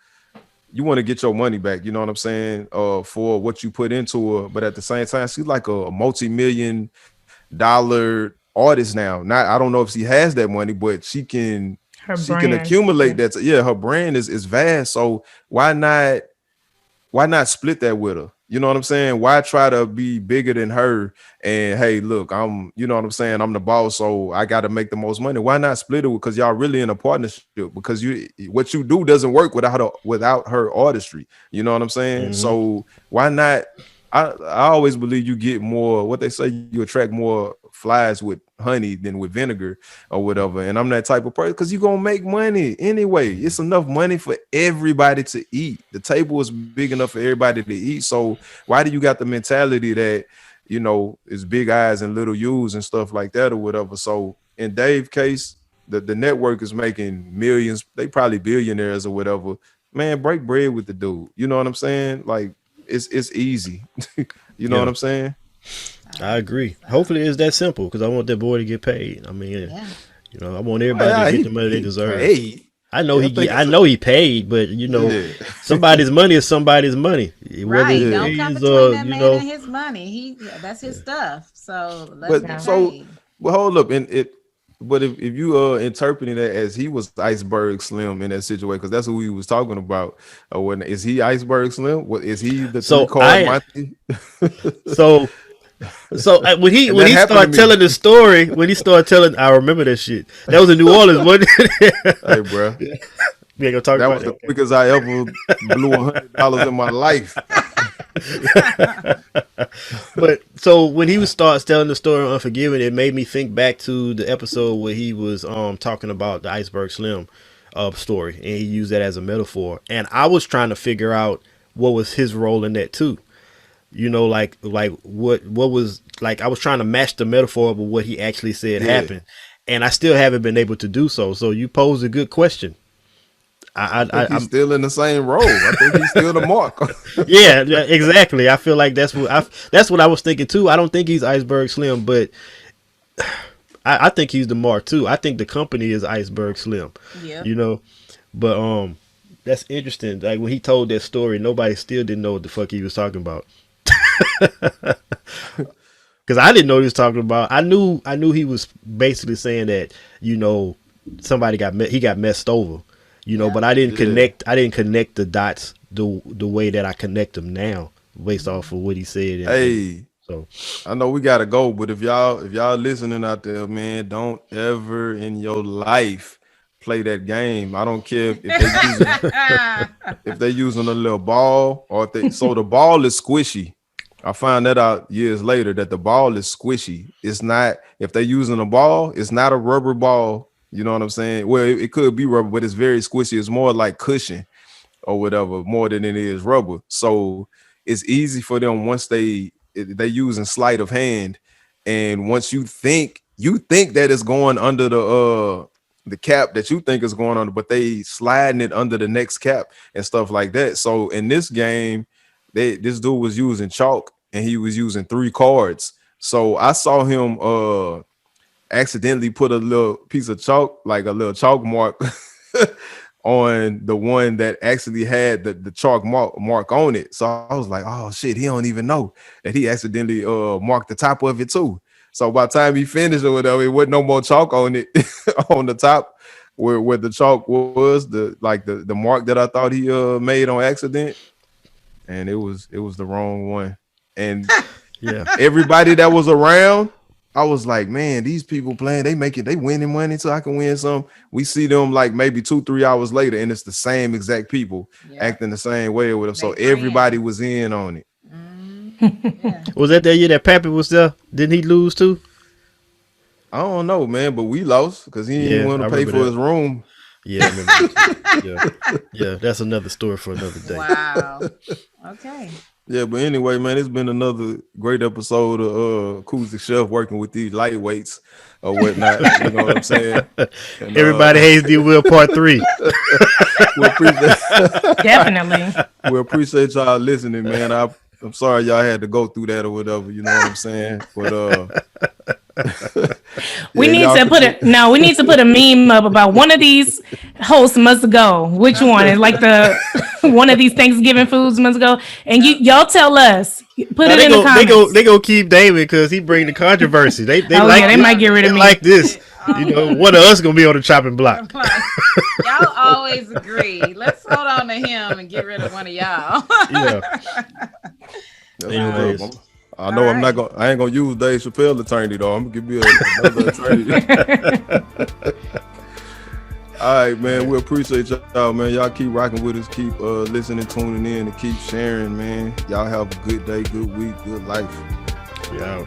get your money back. You know what I'm saying? For what you put into her, but at the same time, she's like a multi-million-dollar artist now. Not I don't know if she has that money, but she can Her she brand. can accumulate that. Yeah, her brand is vast. So why not split that with her? You know what I'm saying? Why try to be bigger than her? And hey, look, you know what I'm saying? I'm the boss, so I got to make the most money. Why not split it? Because y'all really in a partnership. Because what you do doesn't work without her artistry. You know what I'm saying? So why not? I always believe you get more. What they say, you attract more flies with honey than with vinegar or whatever. And I'm that type of person because you're gonna make money anyway. It's enough money for everybody to eat. The table is big enough for everybody to eat. So why do you got the mentality that it's big eyes and little U's and stuff like that or whatever? So in Dave's case, the network is making millions. They probably billionaires or whatever. Man, break bread with the dude. You know what I'm saying? Like it's easy. You know what I'm saying? I agree. Hopefully it's that simple because I want that boy to get paid. I mean, I want everybody to get the money they deserve. Paid. I know I know he paid, but somebody's money is somebody's money. Right. Whether Don't come between that man and his money. That's his stuff. So let's Well, hold up, but if you interpreting that as he was Iceberg Slim in that situation, because that's who he was talking about, when is he Iceberg Slim? What is he the three-card Monty? So when he started telling the story, I remember that shit. That was in New Orleans, wasn't it? Hey, bro, we ain't gonna talk that about was the quickest I ever blew $100 in my life. But so when he starts telling the story on Unforgiven, it made me think back to the episode where he was talking about the Iceberg Slim story, and he used that as a metaphor. And I was trying to figure out what was his role in that too. Like what was, like, I was trying to match the metaphor of what he actually said happened, and I still haven't been able to do so. So you posed a good question. I'm still in the same role. I think he's still the mark. Yeah, exactly. I feel like that's what I was thinking too. I don't think he's Iceberg Slim, but I think he's the mark too. I think the company is Iceberg Slim. Yeah. But that's interesting. Like when he told that story, nobody still didn't know what the fuck he was talking about. Because I didn't know what he was talking about. I knew he was basically saying that somebody got messed over. But I didn't connect the dots the way that I connect them now based off of what he said. So I know we gotta go, but if y'all listening out there, man, don't ever in your life play that game. I don't care if they using a little ball or so the ball is squishy. I found that out years later that the ball is squishy. It's not, if they're using a ball, it's not a rubber ball. You know what I'm saying? Well, it could be rubber, but it's very squishy. It's more like cushion or whatever, more than it is rubber. So it's easy for them once they using sleight of hand, and once you think that it's going under the cap that you think is going under, but they sliding it under the next cap and stuff like that. So in this game, this dude was using chalk and he was using 3 cards. So I saw him accidentally put a little piece of chalk, like a little chalk mark on the one that actually had the chalk mark on it. So I was like, oh shit, he don't even know that he accidentally marked the top of it too. So by the time he finished or whatever, it wasn't no more chalk on it on the top where the chalk was, the mark that I thought he made on accident. And it was the wrong one. And yeah, everybody that was around, I was like, man, these people playing, they winning money so I can win some. We see them like maybe 2-3 hours later, and it's the same exact people acting the same way with them. So everybody was in on it. Yeah. Was that year that Pappy was there? Didn't he lose too? I don't know, man, but we lost because he didn't want to pay for his room. Yeah, I remember. yeah, that's another story for another day. Wow. Okay. Yeah, but anyway, man, it's been another great episode of Acoustic Chef working with these lightweights or whatnot. You know what I'm saying? And, Everybody hates the Will Part 3. Definitely. We appreciate y'all listening, man. I'm sorry y'all had to go through that or whatever. You know what I'm saying? But we need to put a meme up about one of these hosts must go. Which one? It's like the one of these Thanksgiving foods must go. And y'all tell us. Put it in the comments. They go keep David because he bring the controversy. They might get rid of me. Like this. You know, one of us gonna be on the chopping block. Y'all always agree. Let's hold on to him and get rid of one of y'all. Yeah. Anyways. I know I ain't gonna use Dave Chappelle attorney though. I'm gonna give you another attorney. All right, man. We appreciate y'all, man. Y'all keep rocking with us, keep listening, tuning in, and keep sharing, man. Y'all have a good day, good week, good life. Yeah.